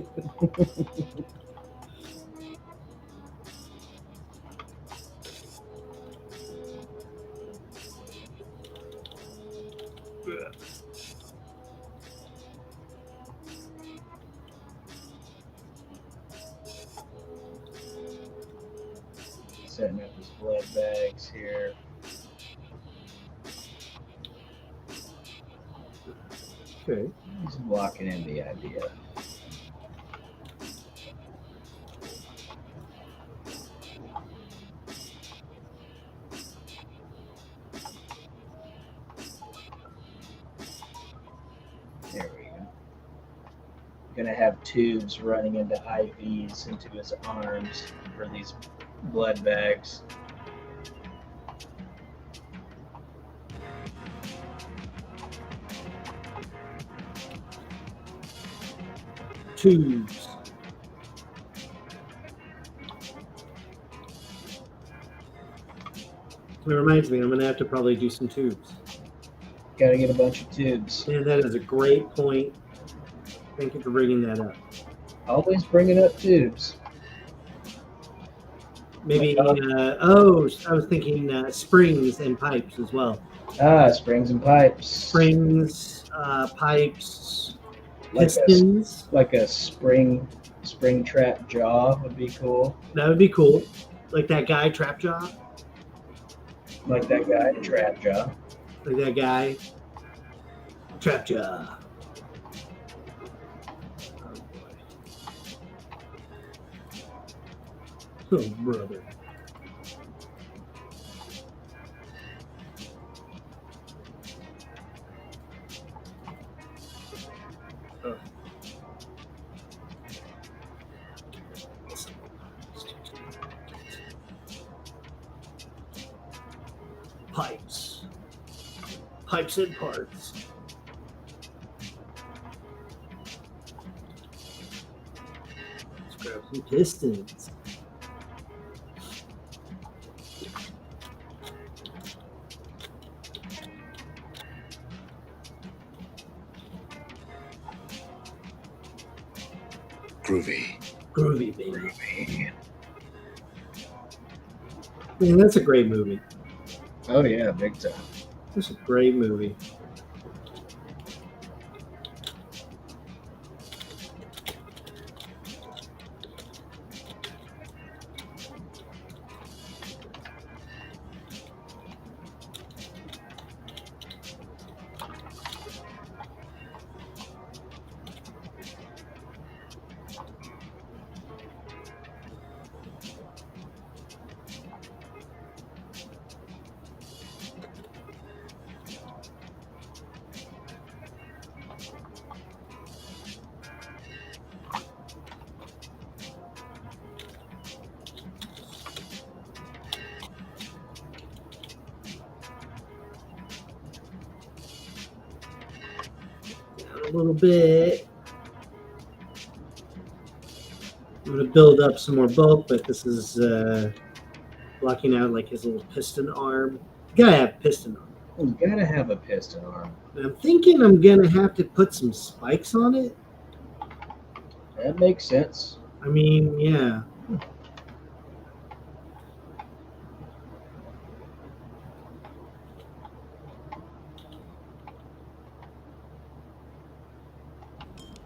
Setting up his blood bags here. Okay. He's blocking in the idea. There we go. Gonna have tubes running into IVs into his arms for these blood bags. Tubes. It reminds me, I'm going to have to probably do some tubes. Gotta get a bunch of tubes. Yeah, that is a great point. Thank you for bringing that up. Always bringing up tubes. Maybe, I was thinking springs and pipes as well. Ah, springs and pipes. Springs, pipes, Like pistons. Like a spring trap jaw would be cool. That would be cool. Like that guy, Trap Jaw. Like that guy, trap jaw. Like that guy, Trap Jaw. Oh, boy. Oh, brother. Oh. Pipes and parts. Let's grab some pistons. Groovy. Groovy, baby. Groovy. Man, that's a great movie. Oh yeah, big time. That's a great movie. little bit. I'm going to build up some more bulk, but this is blocking out like his little piston arm. You gotta have piston arm. You gotta have a piston arm. And I'm thinking I'm going to have to put some spikes on it. That makes sense. I mean, yeah.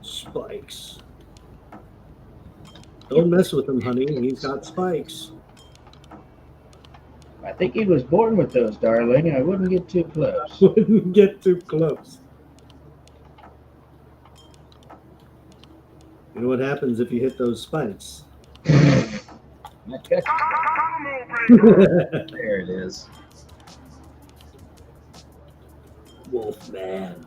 Spikes. Don't mess with him, honey. He's got spikes. I think he was born with those, darling. I wouldn't get too close. Wouldn't get too close. You know what happens if you hit those spikes? Okay. There it is. Wolfman.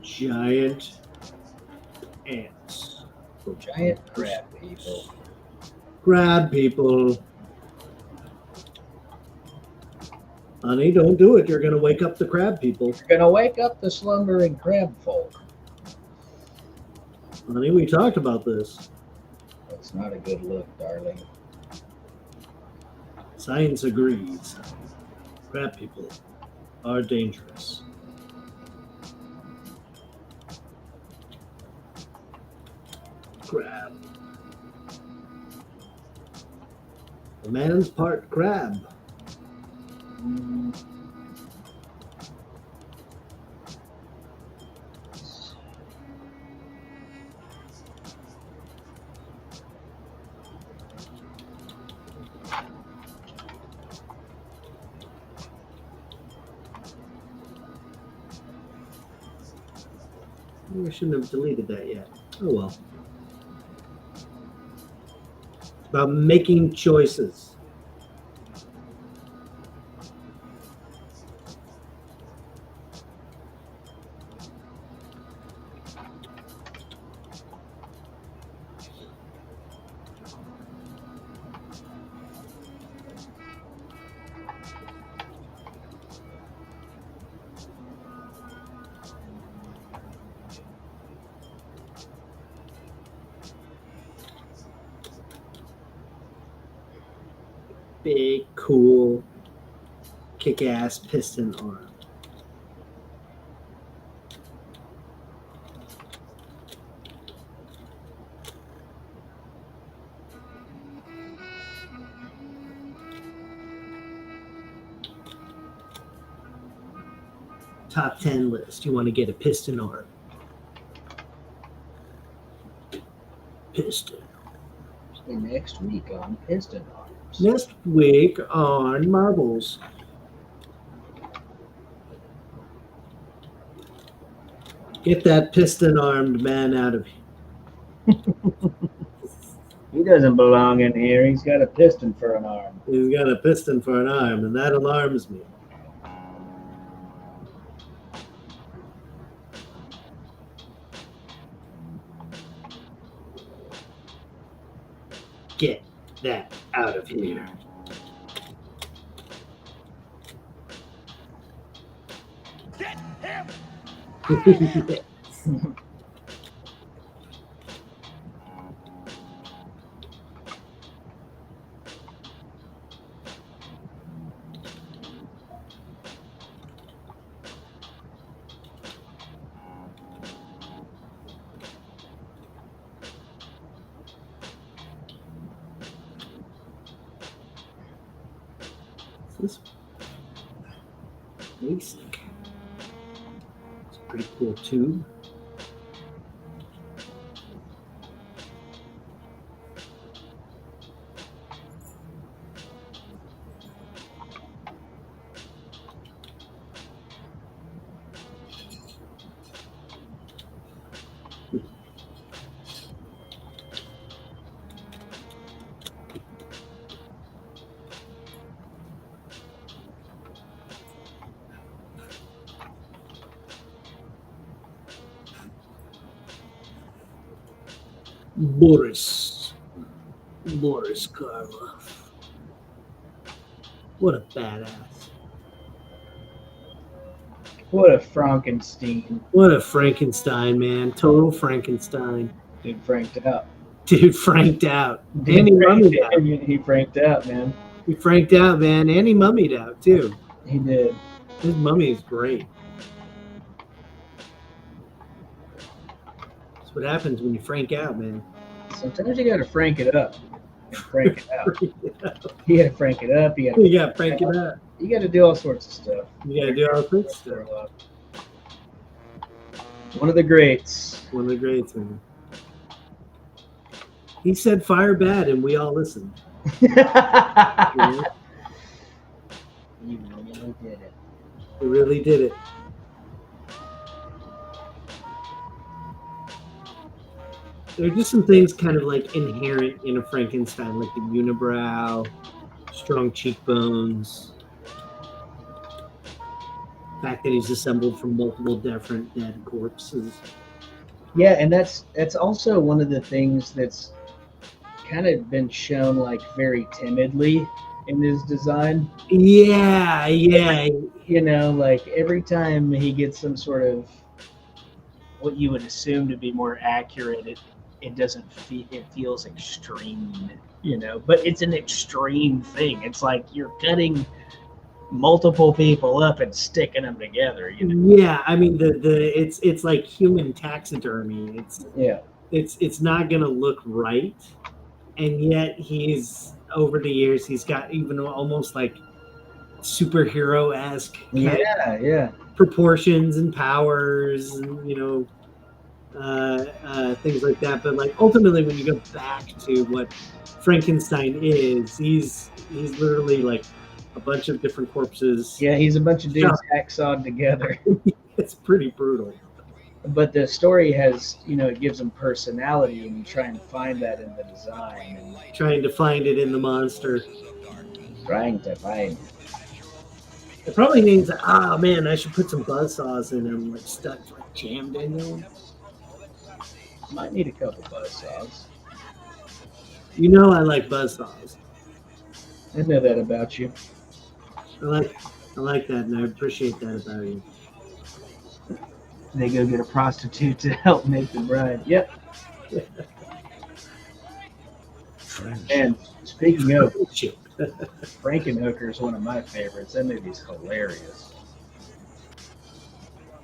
Giant ants. Giant crab people. Crab people. Honey, don't do it. You're going to wake up the crab people. You're gonna wake up the slumbering crab folk. Honey, we talked about this. That's not a good look, darling. Science agrees. Crab people are dangerous. Crab. The man's part crab. I shouldn't have deleted that yet. Oh well. It's about making choices. Big, cool, kick-ass piston arm. Top 10 list. You want to get a piston arm. Piston. Next week on Piston Arms. Next week on Marbles. Get that piston-armed man out of here. He doesn't belong in here. He's got a piston for an arm. He's got a piston for an arm, and that alarms me. Get that out of here. Get him! This basic. It's a pretty cool tube. Boris Karloff. What a badass. What a Frankenstein. What a Frankenstein, man. Total Frankenstein. Dude franked out. Dude franked out. Dude And he mummied out. He franked out, man. He franked out, man. And he mummied out, too. He did. His mummy is great. That's what happens when you frank out, man. Sometimes you gotta frank it up. Frank it out. You gotta frank it up. You gotta frank it up. You gotta do all sorts of stuff. You gotta do all sorts of stuff. One of the greats. One of the greats, man. He said fire bad, and we all listened. Yeah. You really did it. He really did it. There are just some things kind of like inherent in a Frankenstein, like the unibrow, strong cheekbones, the fact that he's assembled from multiple different dead corpses. Yeah, and that's also one of the things that's kind of been shown like very timidly in his design. Yeah. You know, like every time he gets some sort of what you would assume to be more accurate, it doesn't feel, it feels extreme, you know, but it's an extreme thing. It's like you're cutting multiple people up and sticking them together, you know. Yeah, I mean it's like human taxidermy. It's not gonna look right, and yet he's over the years he's got even almost like superhero-esque proportions and powers, and you know, things like that. But like ultimately, when you go back to what Frankenstein is, he's literally like a bunch of different corpses. Yeah, he's a bunch of dudes hacksawed together. It's pretty brutal. But the story has, you know, it gives them personality, and you try and find that in the design. And trying to find it in the monster. Trying to find it. It probably means that, oh man, I should put some buzzsaws in them, like stuck, like jammed in them. Might need a couple buzzsaws. You know I like buzzsaws. I know that about you. I like that, and I appreciate that about you. They go get a prostitute to help make the bride. Yep. And speaking of, Frankenhooker is one of my favorites. That movie's hilarious.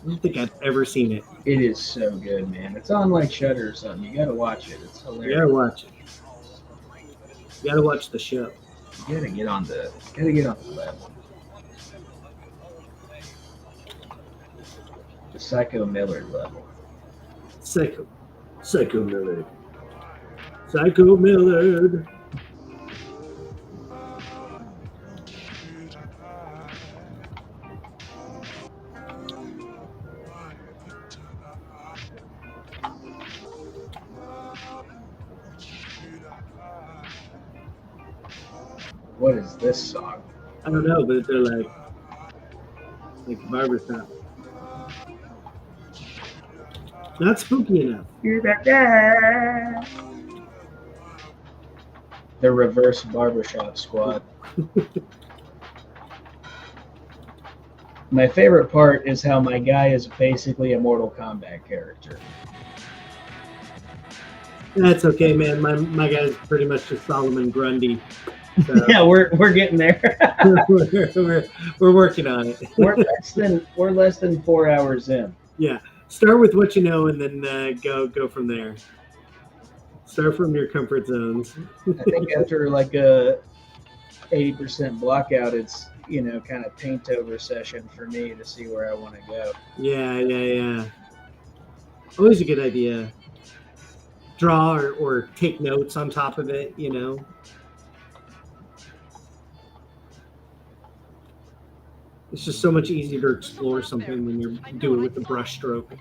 I don't think I've ever seen it. It is so good, man. It's on like Shudder or something. You gotta watch it. It's hilarious. You gotta watch it. You gotta watch the show. You gotta get on the level. The Psycho Millard level. Psycho Millard. Psycho Millard. What is this song? I don't know, but they're like barbershop. Not spooky enough. The reverse barbershop squad. My favorite part is how my guy is basically a Mortal Kombat character. That's okay, man. My guy's pretty much just Solomon Grundy. So Yeah, we're getting there. we're working on it. we're less than 4 hours in. Yeah. Start with what you know, and then go from there. Start from your comfort zones. I think after like a 80% blockout, it's, you know, kind of paint over session for me to see where I want to go. Yeah. Always a good idea. Draw or take notes on top of it, you know. It's just so much easier to explore something when you're doing it with a brush stroke.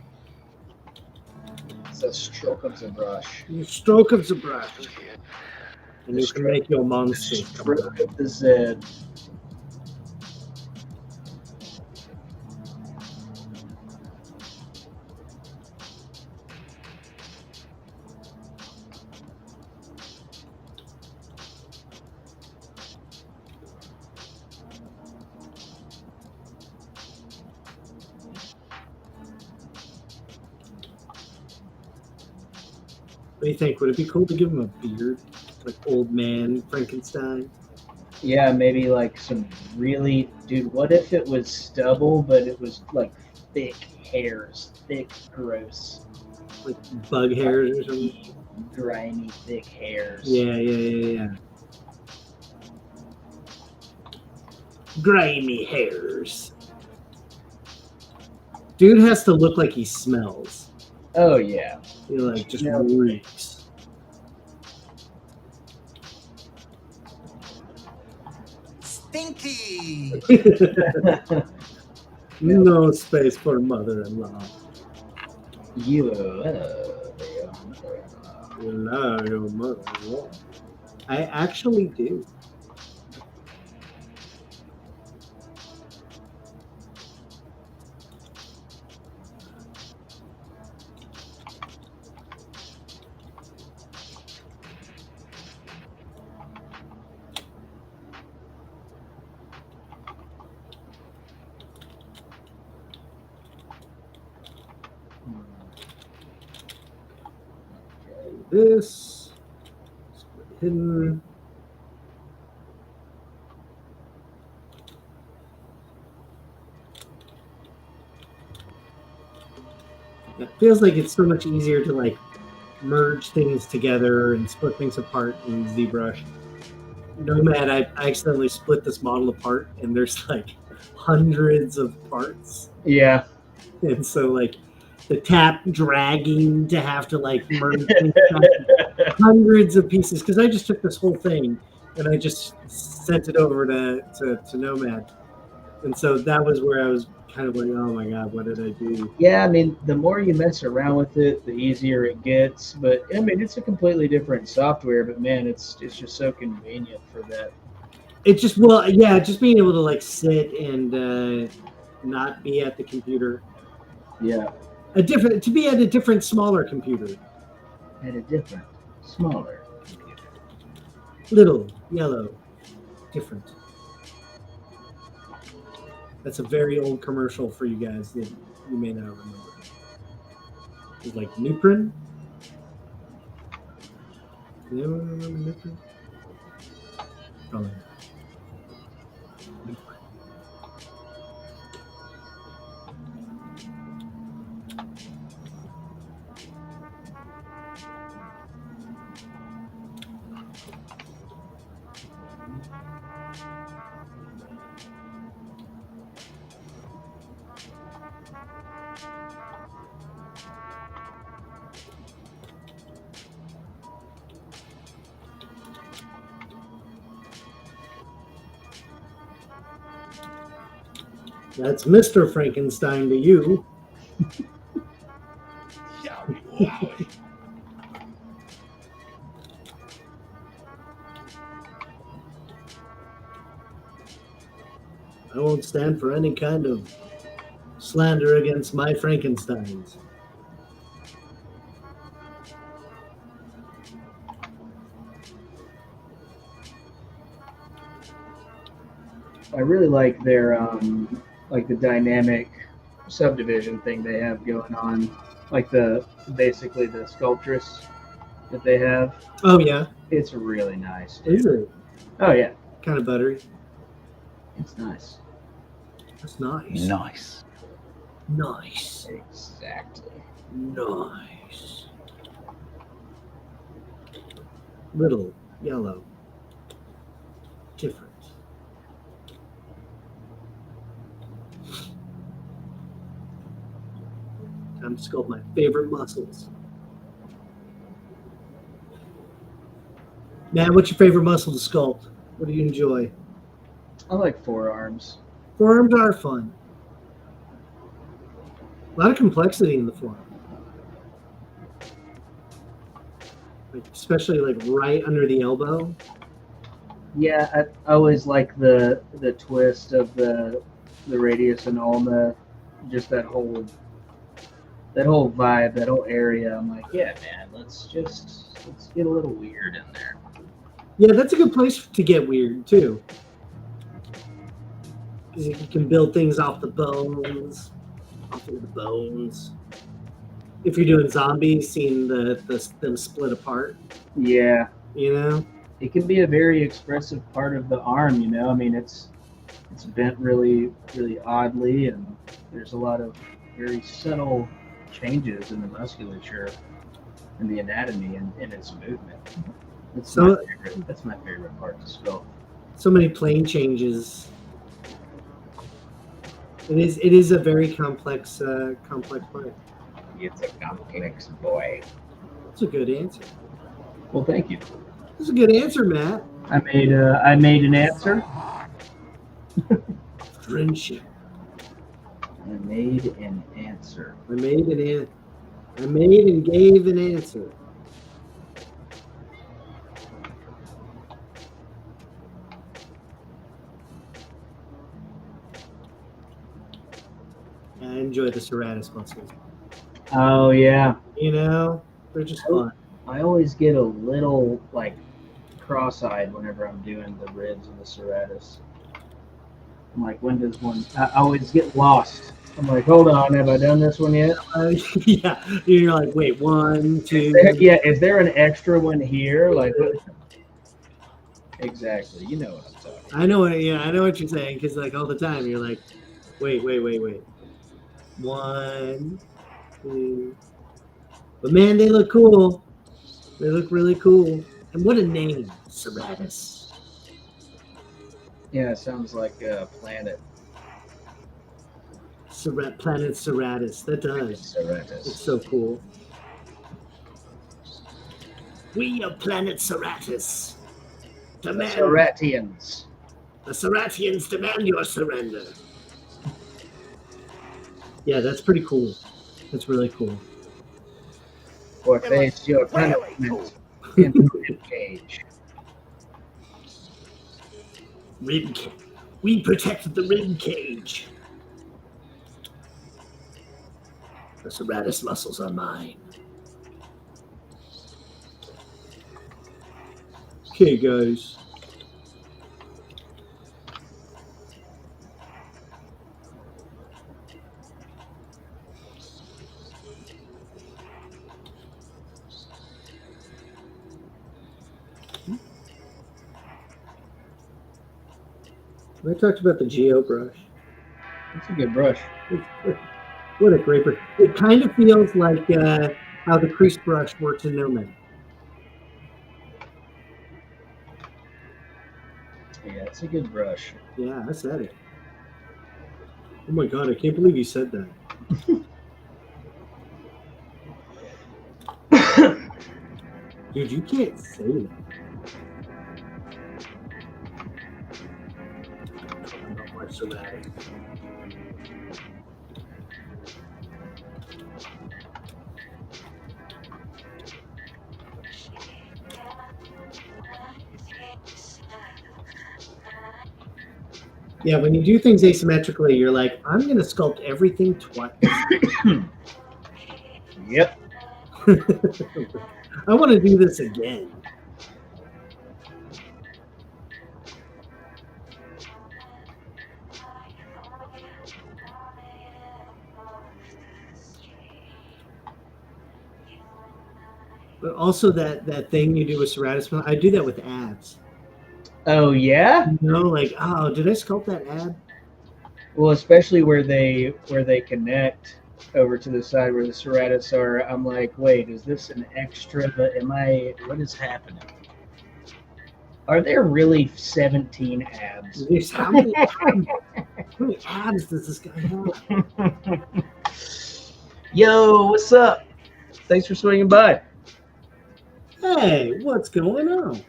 It's a stroke of the brush. You stroke of the brush. And you can make your monster. Stroke of the Z. What do you think? Would it be cool to give him a beard, like old man Frankenstein? Yeah, maybe like some really, dude. What if it was stubble, but it was like thick hairs, thick, gross, Like bug hairs or something? grimy, thick hairs. Yeah. Grimy hairs. Dude has to look like he smells. Oh yeah. He like just Yeah. reeks. Stinky. No space for mother-in-law. You. You love your mother-in-law. I actually do. This hidden. It feels like it's so much easier to like merge things together and split things apart in ZBrush. Nomad, I accidentally split this model apart, and there's like hundreds of parts, Yeah. and so like the tap dragging to have to like merge things hundreds of pieces, because I just took this whole thing and I just sent it over to Nomad, and so that was where I was kind of like, oh my god, what did I do? Yeah, I mean, the more you mess around with it, the easier it gets. But I mean, it's a completely different software. But man, it's just so convenient for that. It just, well, yeah, just being able to like sit and not be at the computer, Yeah, to be at a different smaller computer, at a different, smaller computer. little yellow, different. That's a very old commercial for you guys that you may not remember. It's like Nuprin. Do anyone remember Nuprin? Probably not. Nuprin. That's Mr. Frankenstein to you. Yowie, wowie. I won't stand for any kind of slander against my Frankensteins. I really like their like the dynamic subdivision thing they have going on, like basically the sculptress that they have. Oh yeah, It's really nice. Dude. is it Oh yeah, kind of buttery? it's nice. That's nice. Nice. Nice. Exactly. Nice. Little yellow. Different. Time to sculpt my favorite muscles. Man, what's your favorite muscle to sculpt? What do you enjoy? I like forearms. Forearms are fun. A lot of complexity in the forearm. Like, especially like right under the elbow. Yeah, I always like the twist of the radius and ulna, just that whole vibe, that whole area. I'm like, yeah, man, let's get a little weird in there. Yeah, that's a good place to get weird too. Because you can build things off the bones. Off of the bones. if you're doing zombies, seeing them split apart. Yeah, You know. it can be a very expressive part of the arm. You know, I mean, it's bent really, really oddly, and there's a lot of very subtle changes in the musculature and the anatomy and in its movement. That's my favorite part to sculpt. So many plane changes. It is a very complex part. It's a complex boy. That's a good answer. Well, thank you. That's a good answer, Matt. I made an answer. Friendship. I made an answer. I made and gave an answer. I enjoy the serratus muscles. Oh yeah. You know, they're just fun. I always get a little like cross-eyed whenever I'm doing the ribs and the serratus. I'm like, when does one? I always get lost. I'm like, hold on, have I done this one yet? Yeah, you're like, wait, 1, 2. Is there an extra one here? Like, exactly. You know what I'm talking about. I know what you're saying, because like all the time you're like, wait. 1, 2. But man, they look cool. They look really cool. And what a name, serratus. Yeah, it sounds like a planet. Planet Serratus. That does. Serratus. It's so cool. We are Planet Serratus. Demand. Serratians. The Serratians demand your surrender. Yeah, that's pretty cool. That's really cool. Or face your punishment in the cage. Rib cage. We protect the rib cage. The serratus muscles are mine. Okay, guys. I talked about the ZBrush. It's a good brush. What a great brush. It kind of feels like how the crease brush works in Gnomon. Yeah, it's a good brush. Yeah, I said it. Oh my god, I can't believe you said that. Dude, you can't say that. I'm not much so bad. Yeah, when you do things asymmetrically, you're like, I'm going to sculpt everything twice. Yep. I want to do this again. But also that thing you do with serratus, I do that with ads. Oh yeah? You know, like, oh, did I sculpt that ad? Well, especially where they connect over to the side where the serratus are. I'm like, wait, is this an extra? What is happening? Are there really 17 abs? How many abs does this guy have? Yo, what's up? Thanks for swinging by. Hey, what's going on?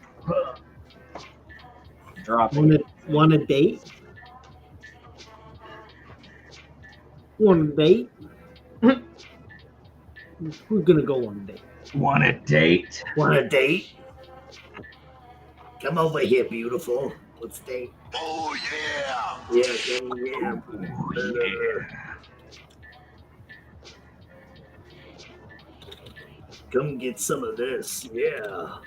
Dropping. Want a date? Want a date? We're gonna go on a date. Want a date? Want a date? Come over here, beautiful. Let's date. Oh, yeah! Yeah, yeah. Oh, yeah. Come get some of this. Yeah.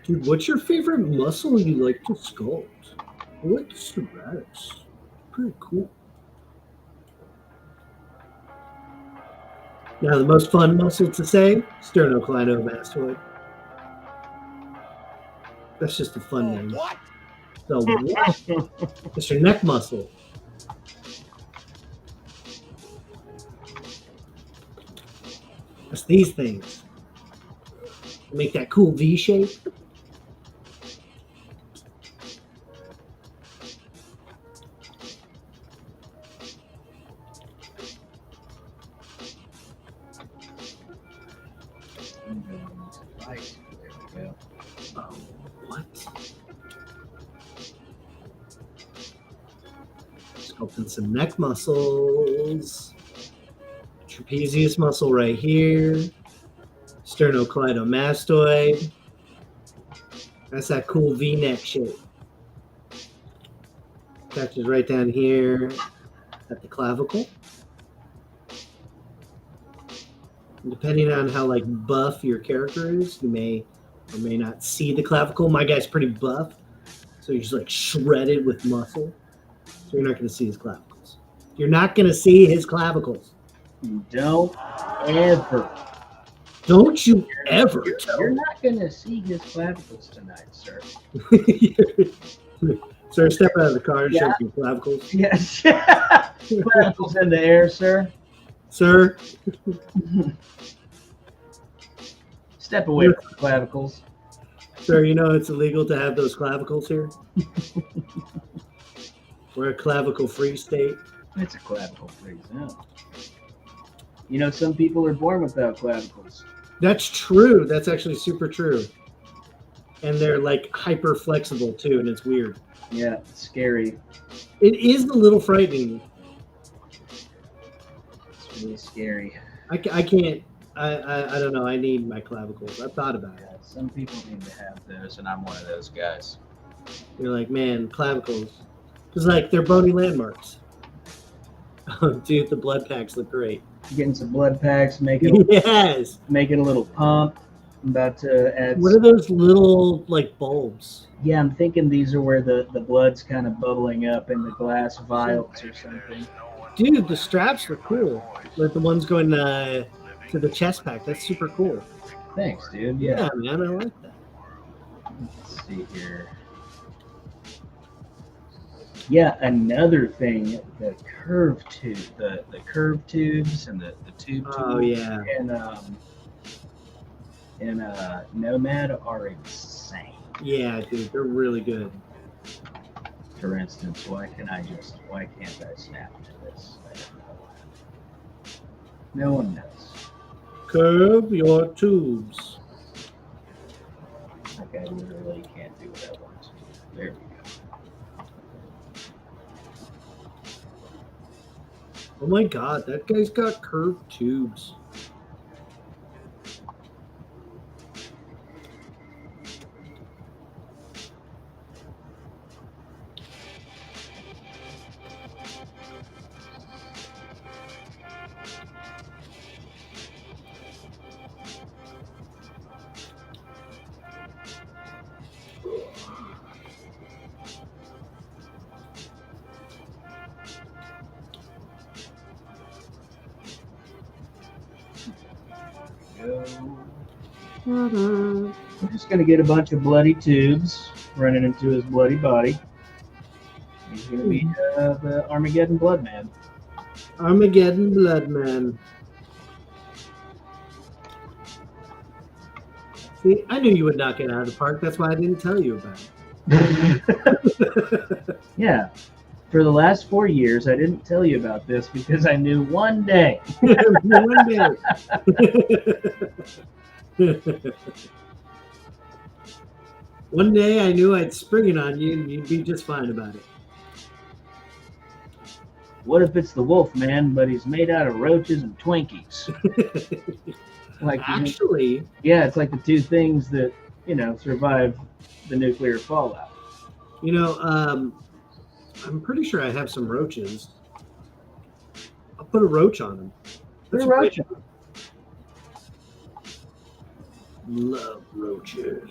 Dude, what's your favorite muscle you like to sculpt? I like the serratus. Pretty cool. Now, the most fun muscle to say, sternocleidomastoid. That's just a fun name. What? So what? It's your neck muscle. That's these things. Make that cool V shape. Right. There we go. Oh, what? Sculpting some neck muscles. Trapezius muscle right here. Sternocleidomastoid. That's that cool V-neck shape. Catches right down here at the clavicle. And depending on how like buff your character is, you may or may not see the clavicle. My guy's pretty buff, so he's like shredded with muscle. So you're not going to see his clavicles. You're not going to see his clavicles. Don't ever. Don't you ever You're not going to see his clavicles tonight, sir. Sir, step out of the car and show Yeah. your clavicles. Yes. Clavicles in the air, sir. Sir, Step away from the clavicles. sir, you know it's illegal to have those clavicles here. We're a clavicle-free state. It's a clavicle-free zone. You know, some people are born without clavicles. That's true. That's actually super true. And they're like hyper flexible too, and it's weird. Yeah, it's scary. It is a little frightening. It's really scary. I can't. I don't know. I need my clavicles. I've thought about it. Yeah, some people need to have those, and I'm one of those guys. You're like, man, clavicles. Because like they're bony landmarks. Dude, the blood packs look great. Getting some blood packs, making Yes. a little pump. I'm about to add. What are those little like bulbs? Yeah, I'm thinking these are where the blood's kind of bubbling up in the glass vials or something. Dude, the straps are cool. Like the ones going to the chest pack. That's super cool. Thanks, dude. Yeah, Yeah. man, I like that. Let's see here. Yeah, another thing, the curved tube, the curved tubes and the tube Oh tubes yeah. and Nomad are insane. Yeah, dude, they're really good. For instance, why can't I snap to this? I don't know. No one knows. Curve your tubes. Like I literally can't do what I want to. There we go. Oh my god, that guy's got curved tubes. We're just gonna get a bunch of bloody tubes running into his bloody body. He's gonna be the Armageddon Blood Man. Armageddon Bloodman. See, I knew you would knock it out of the park. That's why I didn't tell you about it. Yeah. For the last 4 years, I didn't tell you about this because I knew one day. One day. One day I knew I'd spring it on you and you'd be just fine about it. What if it's the Wolf Man, but he's made out of roaches and Twinkies? Like, Actually, yeah, it's like the two things that, survive the nuclear fallout. I'm pretty sure I have some roaches. I'll put a roach on them. Put a roach on. Love roaches.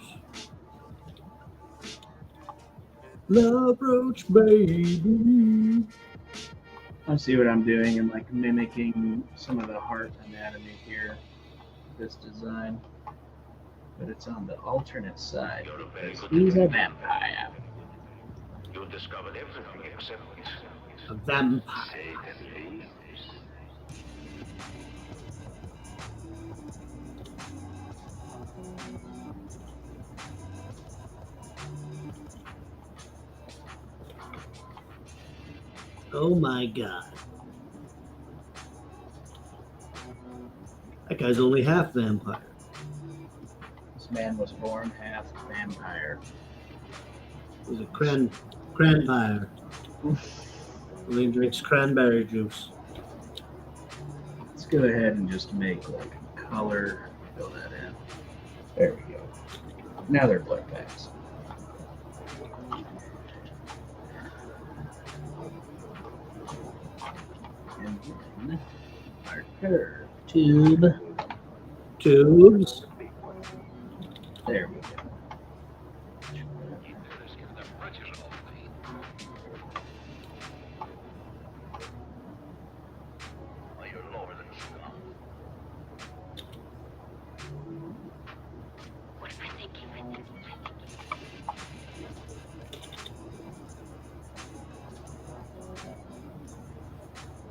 Love roach baby. I'll see what I'm doing. I'm like mimicking some of the heart anatomy here, this design. But it's on the alternate side. You're a very good He's a detective. vampire. You discovered everything except A vampire. say please. Oh my god. That guy's only half vampire. This man was born half vampire. He's a cranberry. He drinks cranberry juice. Let's go ahead and just make like color, fill that in. There we go. Now they're blood packs. And then our curve tube. Tubes. There we go. What am I thinking with it?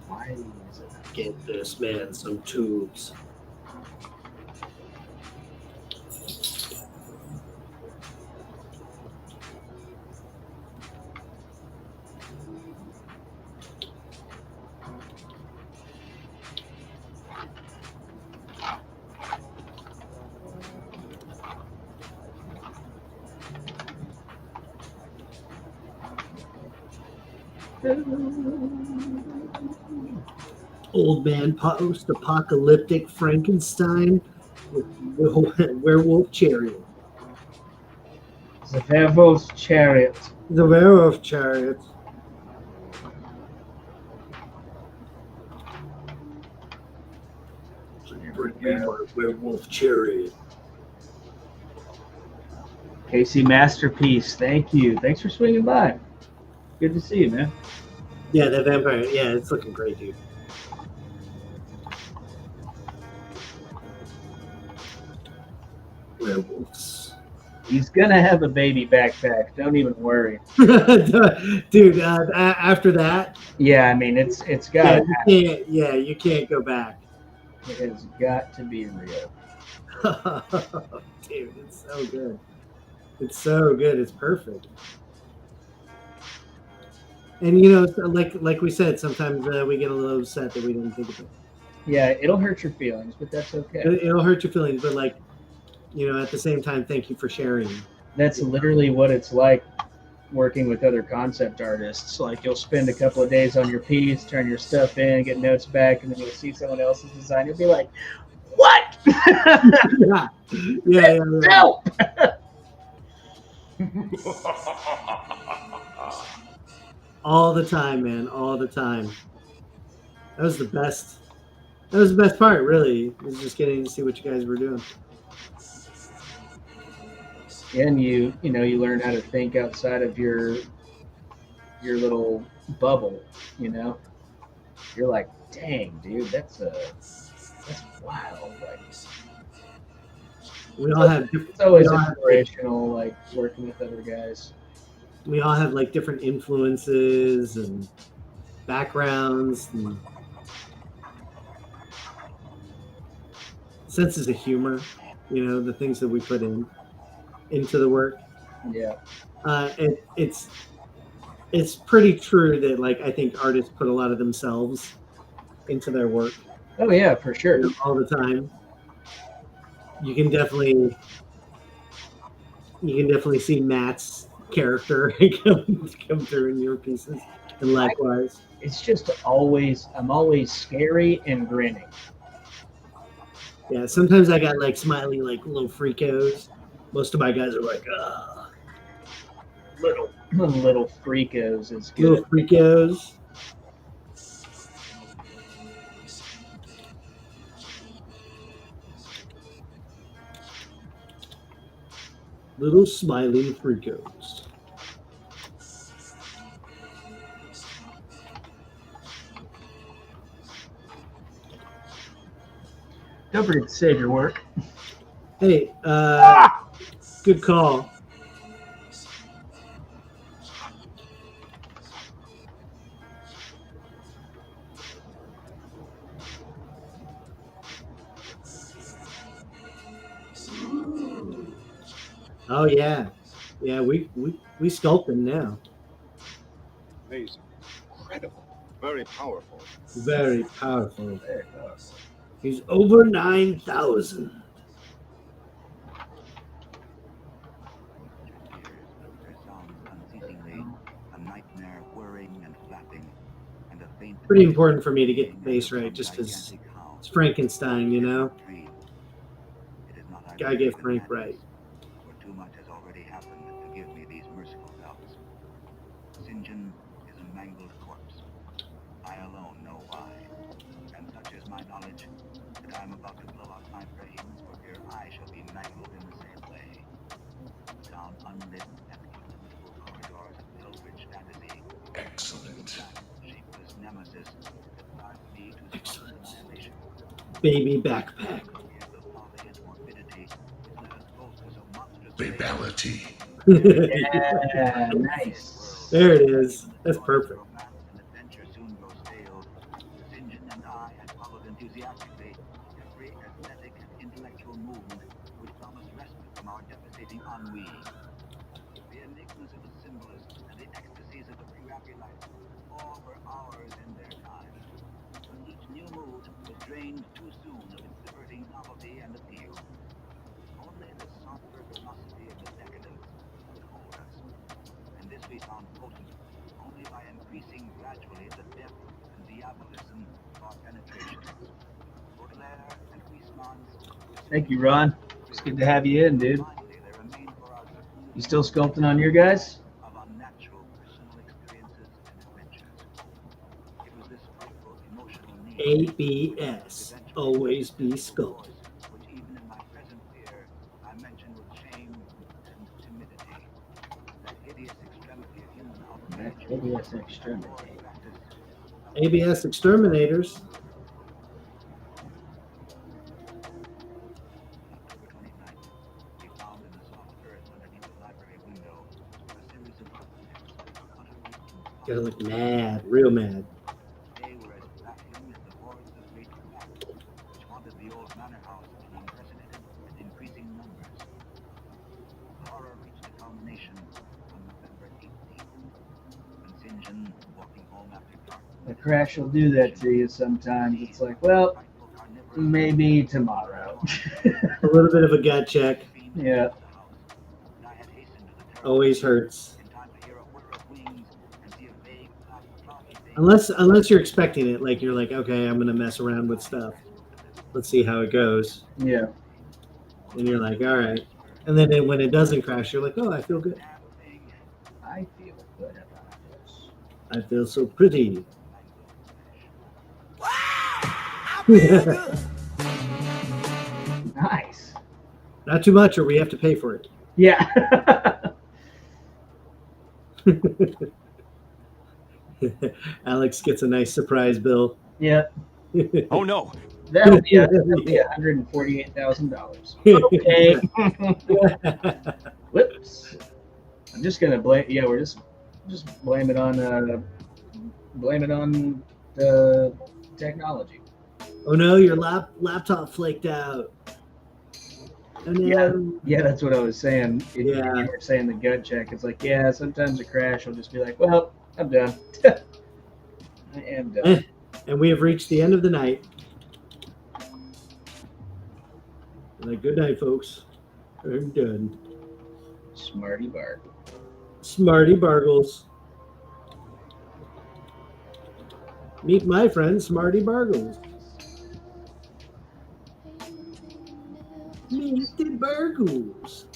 Why is it? Get this man some tubes. Old man post-apocalyptic Frankenstein with werewolf chariot. The werewolf's chariot. The werewolf chariot. Bring me my werewolf chariot. Casey Masterpiece, thank you. Thanks for swinging by. Good to see you, man. Yeah, that vampire. Yeah, it's looking great, dude. Werewolves. He's gonna have a baby backpack. Don't even worry. Dude, after that, Yeah, I mean it's yeah, got you can't go back. it has got to be real. Dude, it's so good. It's so good. It's perfect. And you know, like we said, sometimes we get a little upset that we didn't think of it. Yeah, it'll hurt your feelings, but that's okay. It'll hurt your feelings, but like, you know, at the same time, thank you for sharing. That's literally what it's like working with other concept artists. Like you'll spend a couple of days on your piece, turn your stuff in, get notes back, and then you'll see someone else's design. You'll be like, "What? Yeah. Help!" All the time, man. All the time. That was the best. That was the best part, really. It was just getting to see what you guys were doing. And you learn how to think outside of your little bubble. You know, you're like, "Dang, dude, that's wild." Like, We all have. it's always we all have- inspirational, like working with other guys. We all have like different influences and backgrounds and senses of humor. You know, the things that we put into the work. Yeah. It's pretty true that like I think artists put a lot of themselves into their work Oh yeah, for sure. all the time. You can definitely see Matt's character come through in your pieces, and likewise. It's just I'm always scary and grinning. Yeah, sometimes I got like smiley, like little freakos. Most of my guys are like, Little freakos is good. little freakos. Little smiling freakos. Don't forget to save your work. Hey, good call. Oh yeah, yeah. We sculpting now. Amazing. Incredible. Very powerful. Very powerful. Very powerful. He's over 9,000. Pretty important for me to get the base right, just because it's Frankenstein, you know. Gotta get Frank right. Too much has already happened to give me these merciful doubts. St. John is a mangled corpse. I alone know why. And such is my knowledge that I'm about to blow out my brains for fear I shall be mangled in the same way. Down unlit and illimitable corridors of eldritch fantasy. Excellent. Shapeless nemesis that drives me to sudden annihilation. Baby backpack. Babality. Yeah, nice. There it is. That's perfect. Every aesthetic and intellectual movement which promised respite from our devastating ennui. The enigmas of the symbolist and the ecstasies of the pre-rapid life, all were ours in their time. But each new mood was drained too soon of its diverting novelty and appeal. Only the somber philosophy of the decadence would hold us. And this we found potent only by increasing gradually the depth and diabolism of our penetration. Baudelaire and Huysmans. Thank you, Ron. It's good to have you in, dude. You still sculpting on your guys? Of unnatural personal experiences and adventures. It was this frightful emotional need. ABS. Always be sculpted. Which even in my present fear, I mention with shame and timidity. That hideous extremity of human outrage. ABS extremity. ABS exterminators. October 29th, we found in the soft earth underneath the library window a series of footprints, utterly Gotta look mad, real mad. They were as baffling as the hordes of great rats which haunted the old manor house in unprecedented and increasing numbers. The horror reached a culmination on November 18th, when St. John, walking home after dark, The crash will do that to you sometimes. It's like, well, maybe tomorrow. A little bit of a gut check. Yeah. Always hurts. Unless you're expecting it, like you're like, okay, I'm gonna mess around with stuff. Let's see how it goes. Yeah. And you're like, all right. And then when it doesn't crash, you're like, oh, I feel good. I feel good about this. I feel so pretty. Nice. Not too much, or we have to pay for it. Yeah. Alex gets a nice surprise bill. Yeah. Oh no. That'll be $148,000. Okay. Whoops. I'm just gonna blame. Yeah, we're just blame it on the technology. Oh no, your laptop flaked out. Oh, no. Yeah, that's what I was saying. Yeah. You were saying the gut check. It's like, yeah, sometimes a crash will just be like, well, I'm done. I am done. And we have reached the end of the night. Like, good night, folks. I'm done. Smarty Bart. Smarty Bargles. Meet my friend, Smarty Bargles. Meet the Bargles.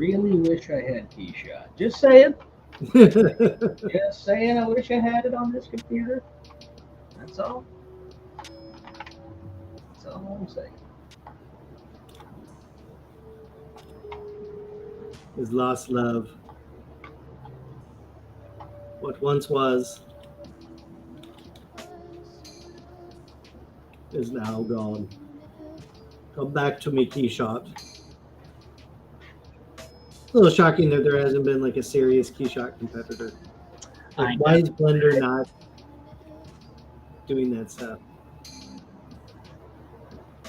really wish I had Keyshot. Just saying. Just saying, I wish I had it on this computer. That's all. That's all I'm saying. His lost love. What once was is now gone. Come back to me, Keyshot. A little shocking that there hasn't been like a serious Keyshot competitor. Like, why is Blender not doing that stuff?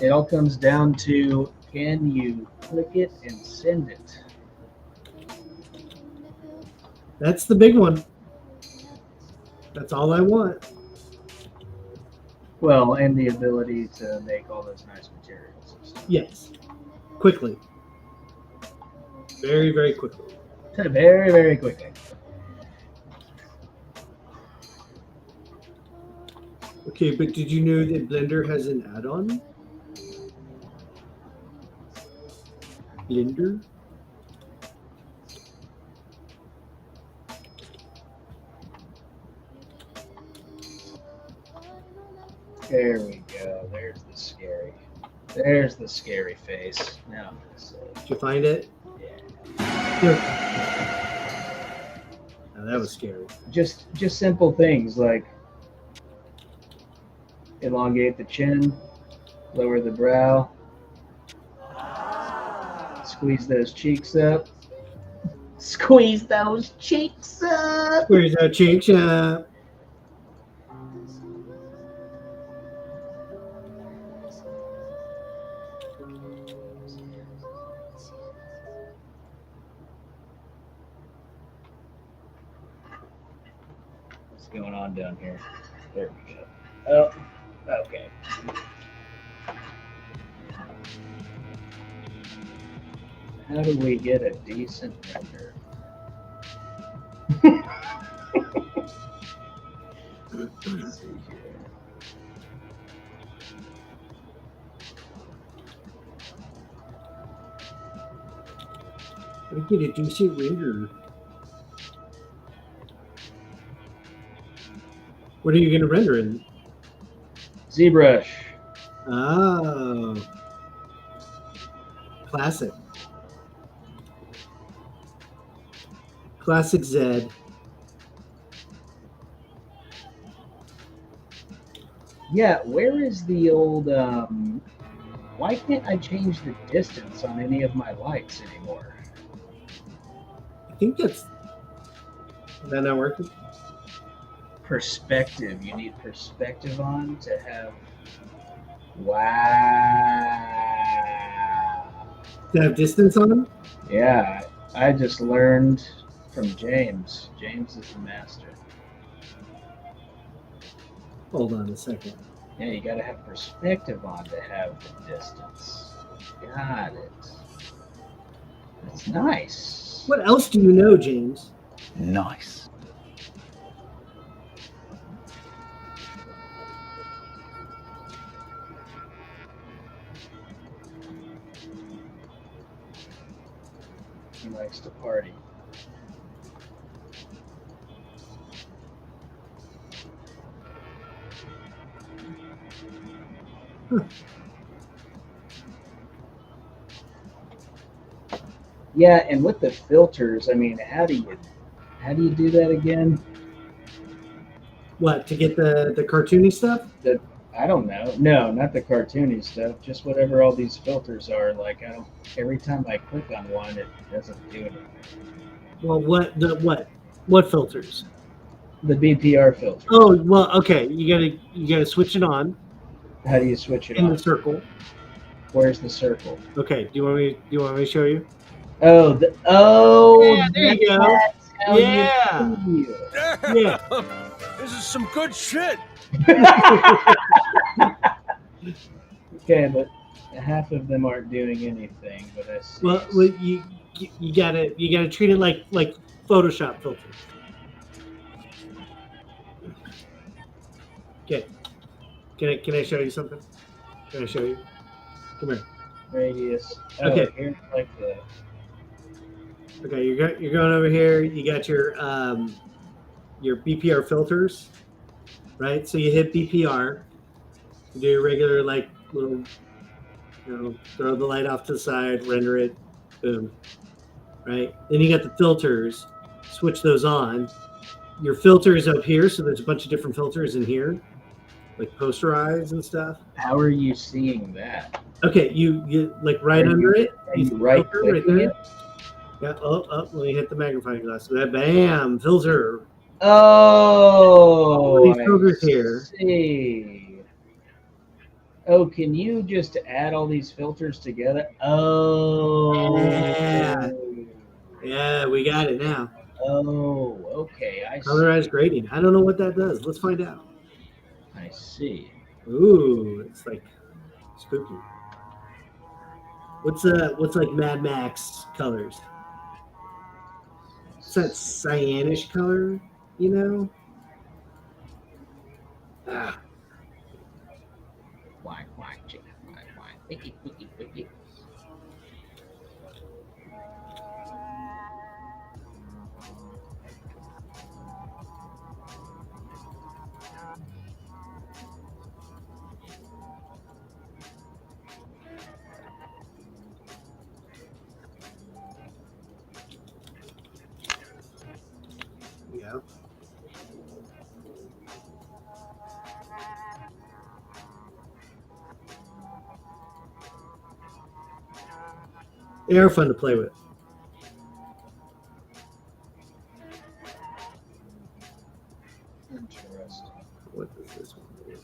It all comes down to, can you click it and send it? That's the big one. That's all I want. Well, and the ability to make all those nice materials and stuff. Yes. Quickly. Very, very quickly. Very, very quickly. Okay, but did you know that Blender has an add-on? Blender? There we go. There's the scary. There's the scary face. Now I'm gonna say, Did you find it? yeah. Here. Now that was scary. Just simple things like elongate the chin, lower the brow, squeeze those cheeks up. Squeeze those cheeks up. Where's our cheek shop? What's going on down here? There we go. Oh, okay. How do we get a decent render? Let's see here. How do we get a decent render? What are you going to render in? ZBrush. Oh. Classic. Classic Z. Yeah, where is the old, why can't I change the distance on any of my lights anymore? I think that's... Is that not working? Perspective. You need perspective on to have, wow. To have distance on them? Yeah, I just learned from James. James is the master. Hold on a second. Yeah, you gotta have perspective on to have the distance. Got it. That's nice. What else do you know, James? Nice. He likes to party. Yeah, and with the filters, I mean, how do you do that again? What, to get the cartoony stuff? I don't know. No, not the cartoony stuff. Just whatever all these filters are. Like, I don't. Every time I click on one, it doesn't do anything. Well, what filters? The BPR filter. Oh, well, okay. You gotta switch it on How do you switch it in on? the circle. Where's the circle? Okay. Do you want me to show you? Oh, Yeah, there you go. that's how you Yeah. feel. Yeah. This is some good shit. Okay, but half of them aren't doing anything. But I see. Well, you gotta treat it like Photoshop filters. Okay. Can I show you something? Can I show you? Come here. Radius. Oh, Okay. here's like the. Okay, you're going over here. You got your BPR filters, right? So you hit BPR. You do your regular like little, throw the light off to the side, render it, boom, right? Then you got the filters. Switch those on. Your filter is up here, so there's a bunch of different filters in here, like posterize and stuff. How are you seeing that? Okay, you like right under it. Are you right clicking it? Yeah. Oh, let me hit the magnifying glass. Bam, filter. Oh, These filters here. See. Oh, can you just add all these filters together? Oh. Yeah, we got it now. Oh, okay. I see. Colorized grading. I don't know what that does. Let's find out. I see. Ooh, it's like spooky. What's like Mad Max colors? It's that cyanish color, you know? Ah. Quack, quack, chicken, quack, quack. Wiki, wiki, wiki. Yeah. They are fun to play with. Interesting. What does this one do?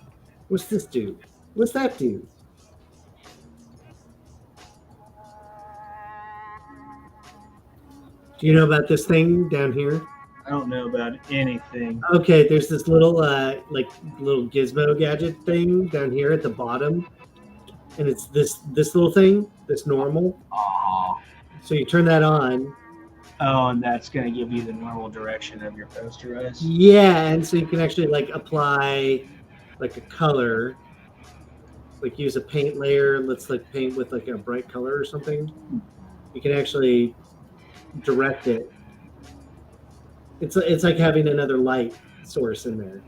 What's this do? What's that do? Do you know about this thing down here? I don't know about anything. Okay, there's this little like little gizmo gadget thing down here at the bottom, and it's this little thing, this normal. Oh. So you turn that on. Oh, and that's going to give you the normal direction of your posterize. Yeah, and so you can actually like apply like a color, like use a paint layer. Let's like paint with like a bright color or something. You can actually direct it. It's like having another light source in there.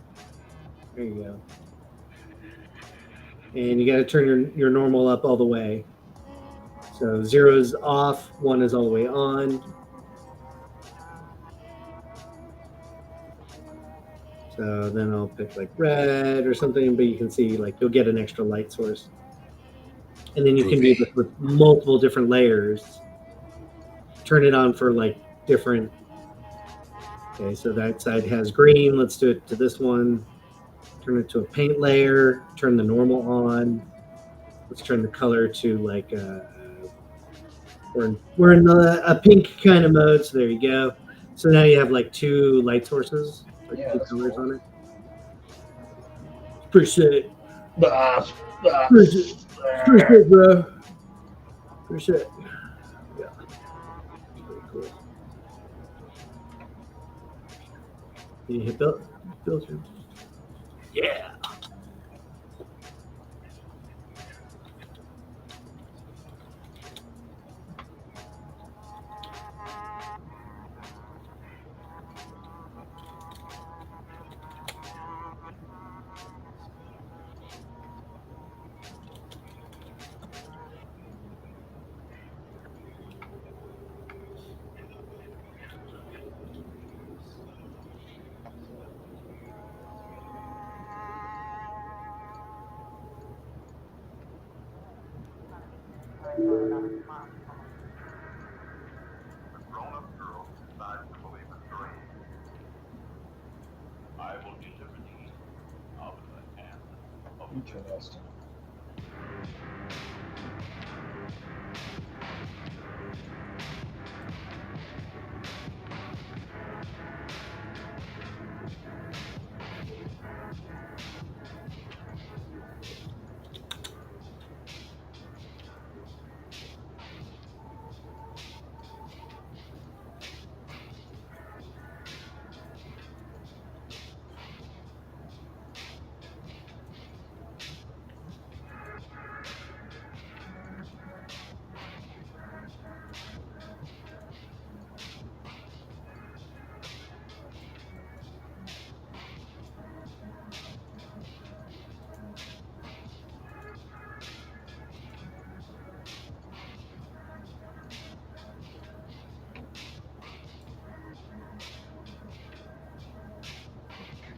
There you go. And you got to turn your normal up all the way. So 0 is off, 1 is all the way on. So then I'll pick like red or something, but you can see like you'll get an extra light source. And then you can do this with multiple different layers. Turn it on for like different. Okay, so that side has green. Let's do it to this one. Turn it to a paint layer. Turn the normal on. Let's turn the color to like we're in a pink kind of mode. So there you go. So now you have like 2 light sources, like 2 colors on it. Appreciate it. Appreciate it, bro. Appreciate it. Yeah. Pretty cool. You hit filter. Yeah. Grown-up girl decides to believe a dream. I will be liberty of the hand of Interesting.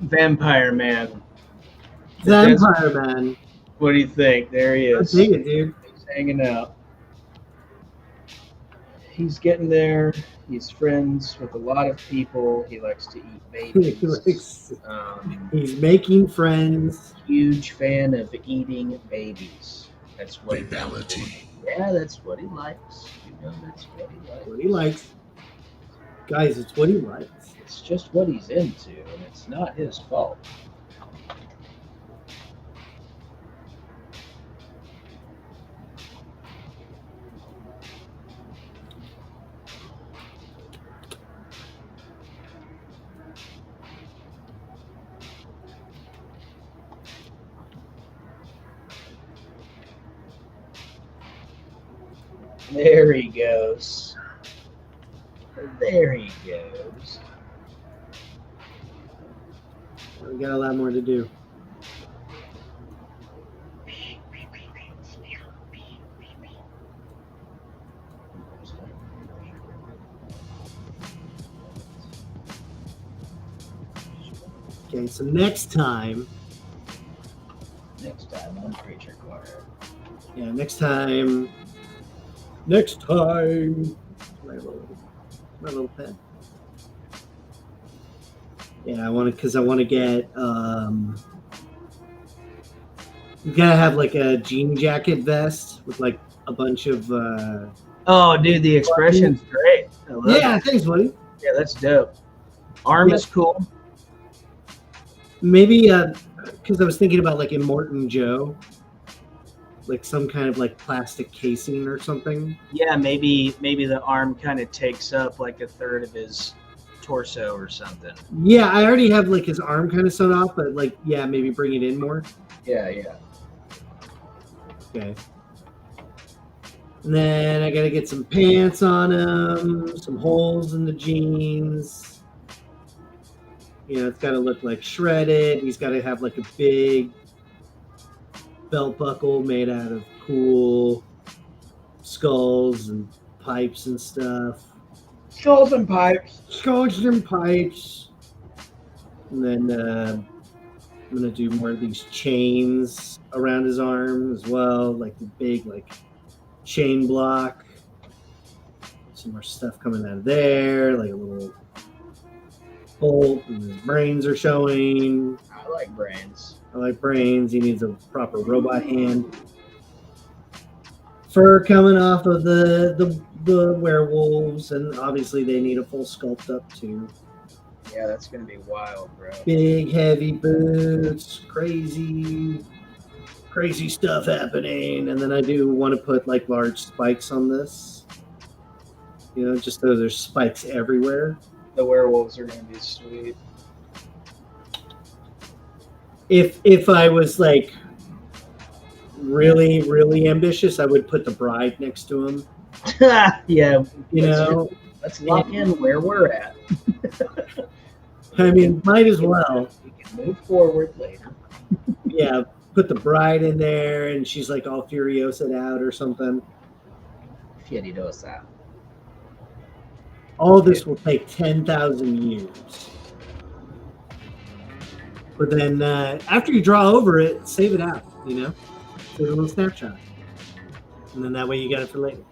Vampire Man. Vampire Man. What do you think? There he I is. dig it, dude. He's hanging out. He's getting there. He's friends with a lot of people. He likes to eat babies. He's making friends. Huge fan of eating babies. That's what Babality. Yeah, that's what he likes. You know, that's what he likes. What he likes. Guys, it's what he likes. It's just what he's into, and it's not his fault. There he goes. There he goes. We got a lot more to do. Okay, so next time on Creature Corner. Yeah, next time. My little pen. Yeah, I want to get. You gotta have like a jean jacket vest with like a bunch of. Oh, dude, the expression's great. I love Yeah, it. thanks, buddy. Yeah, that's dope. Arm is cool. Maybe because I was thinking about like Immortan Joe, like some kind of like plastic casing or something. Yeah, maybe the arm kind of takes up like a third of his torso or something. Yeah, I already have like his arm kind of sewn off, but like yeah, maybe bring it in more. Yeah. Okay. And then I gotta get some pants on him, some holes in the jeans. You know, it's gotta look like shredded. He's gotta have like a big belt buckle made out of cool skulls and pipes and stuff. Skulls and pipes. Skulls and pipes. And then I'm gonna do more of these chains around his arm as well, like the big like chain block. Some more stuff coming out of there, like a little bolt, and his brains are showing. I like brains. I like brains. He needs a proper robot hand. Fur coming off of the werewolves, and obviously they need a full sculpt up too. Yeah, that's gonna be wild, bro. Big heavy boots, crazy stuff happening. And then I do want to put like large spikes on this. You know, just so there's spikes everywhere. The werewolves are gonna be sweet. If I was like really, really ambitious, I would put the bride next to him. Yeah, You know, let's lock in where we're at. I mean, might as well. We can move forward later. Yeah, put the bride in there, and she's like all furiosa out or something. Fieridosa. All this will take 10,000 years. But then after you draw over it, save it out, you know? Save a little snapshot. And then that way you got it for later.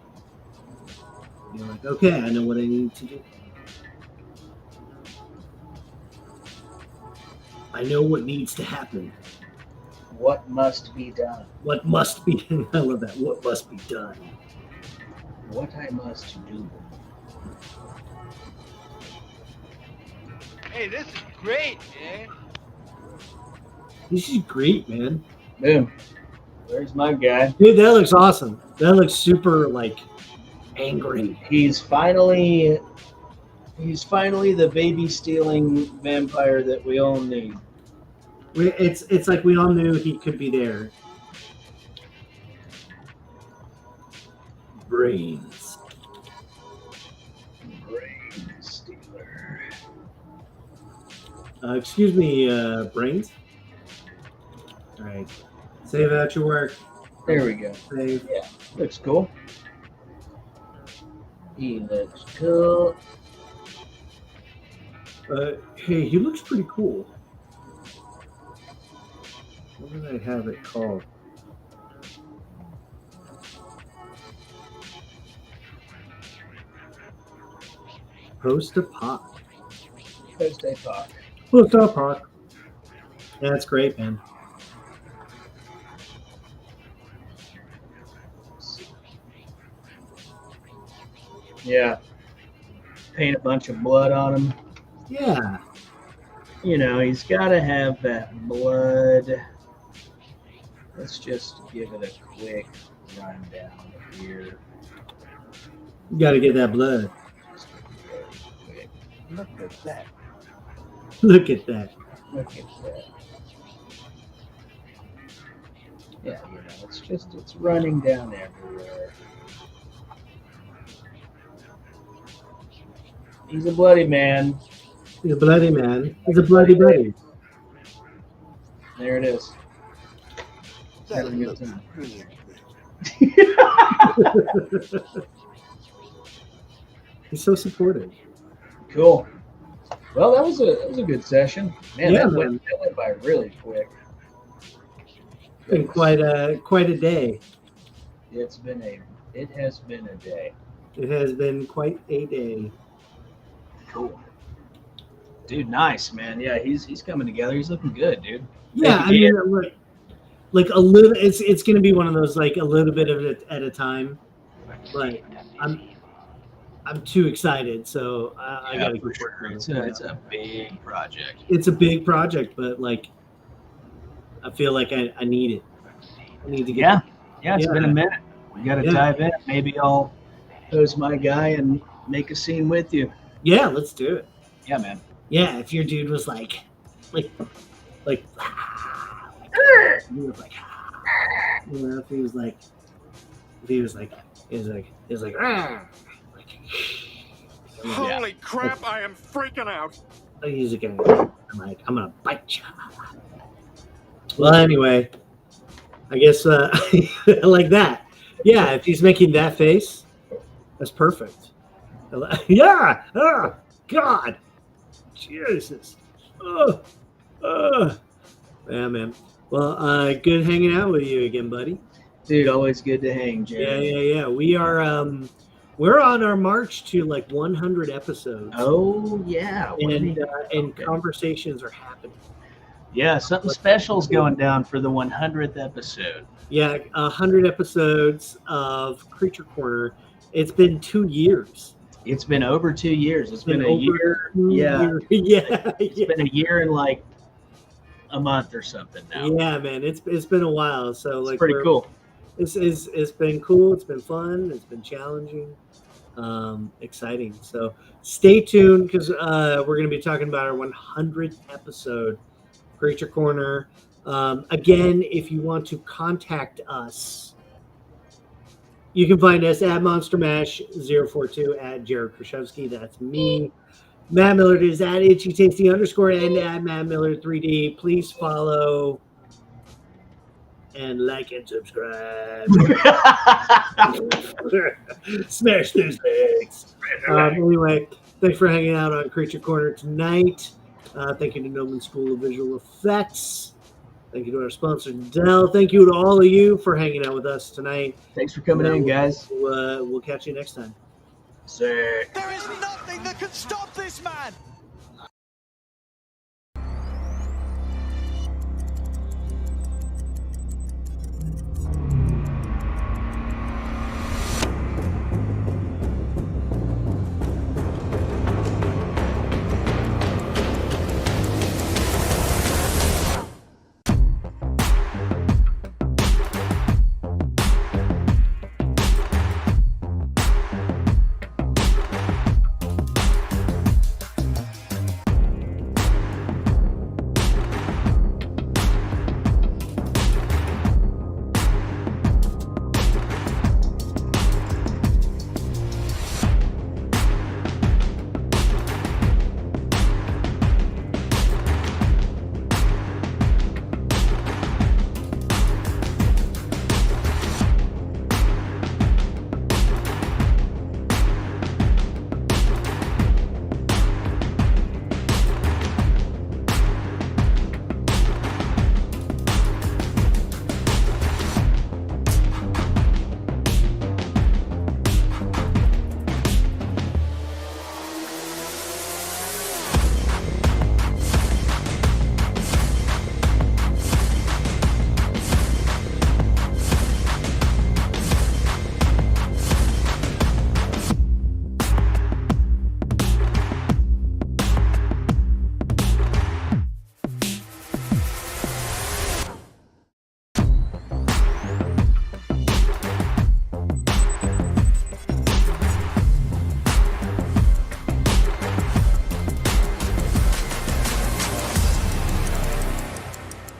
You're like, okay, I know what I need to do. I know what needs to happen. What must be done? What must be, I love that, what must be done. What I must do. Hey, this is great, man. This is great, man. Boom. There's my guy. Dude, that looks awesome. That looks super, like, angry. He's finally the baby stealing vampire that we all need. It's like we all knew he could be there. Brains. Brain stealer. Excuse me, brains. All right, save out your work. There we go. Save. Yeah, looks cool. He looks cool. Hey, he looks pretty cool. What did I have it called? Post-Apoc. Post-Apoc. Post-Apoc. That's great, man. Yeah. Paint a bunch of blood on him. Yeah. You know, he's got to have that blood. Let's just give it a quick rundown here. You got to get that blood. Just very quick. Look at that. Look at that. Look at that. Yeah, you know, it's running down everywhere. He's a bloody man. He's a bloody man. He's a bloody buddy. There it is. That Having a good looks time. really good. He's so supportive. Cool. Well, that was a good session. Man, Yeah, that went by really quick. It's been quite a day. It has been a day. It has been quite a day. Cool. Dude, nice, man. Yeah, he's coming together. He's looking good, dude. Yeah, Thank I you, mean, like a little. It's going to be one of those like a little bit of it at a time. Like I'm too excited, so I got to for sure. It's a big project. It's a big project, but like I feel like I need it. I need to get. Yeah, it's been a minute. We got to dive in. Maybe I'll pose my guy and make a scene with you. Yeah, let's do it. Yeah, man. Yeah, if your dude was like, you know, if he was like, Holy crap, I am freaking out. he's gonna, I'm gonna bite you. Well, anyway, I guess like that. Yeah, if he's making that face, that's perfect. Yeah. Oh, God. Jesus. Oh. Yeah, man. Well, good hanging out with you again, buddy. Dude, always good to hang, Jerry. Yeah. We are we're on our march to like 100 episodes. Oh, yeah. And conversations are happening. Yeah, something special's going down for the 100th episode. Yeah, 100 episodes of Creature Corner. It's been 2 years. It's been over 2 years. It's been a year. Yeah. It's been a year and like a month or something now. Yeah, man. It's been a while. So It's like pretty cool. It's been cool. It's been fun. It's been challenging. Exciting. So stay tuned because we're going to be talking about our 100th episode, Creature Corner. Again, if you want to contact us, you can find us at MonsterMash042 at Jared Krichevsky. That's me. Matt Millard is at ItchyTasty_ and at Matt Millard 3D. Please follow and like and subscribe. Smash those legs. Anyway, thanks for hanging out on Creature Corner tonight. Thank you to Gnomon School of Visual Effects. Thank you to our sponsor, Dell. Thank you to all of you for hanging out with us tonight. Thanks for coming in, guys. We'll catch you next time. Sick. There is nothing that can stop this man.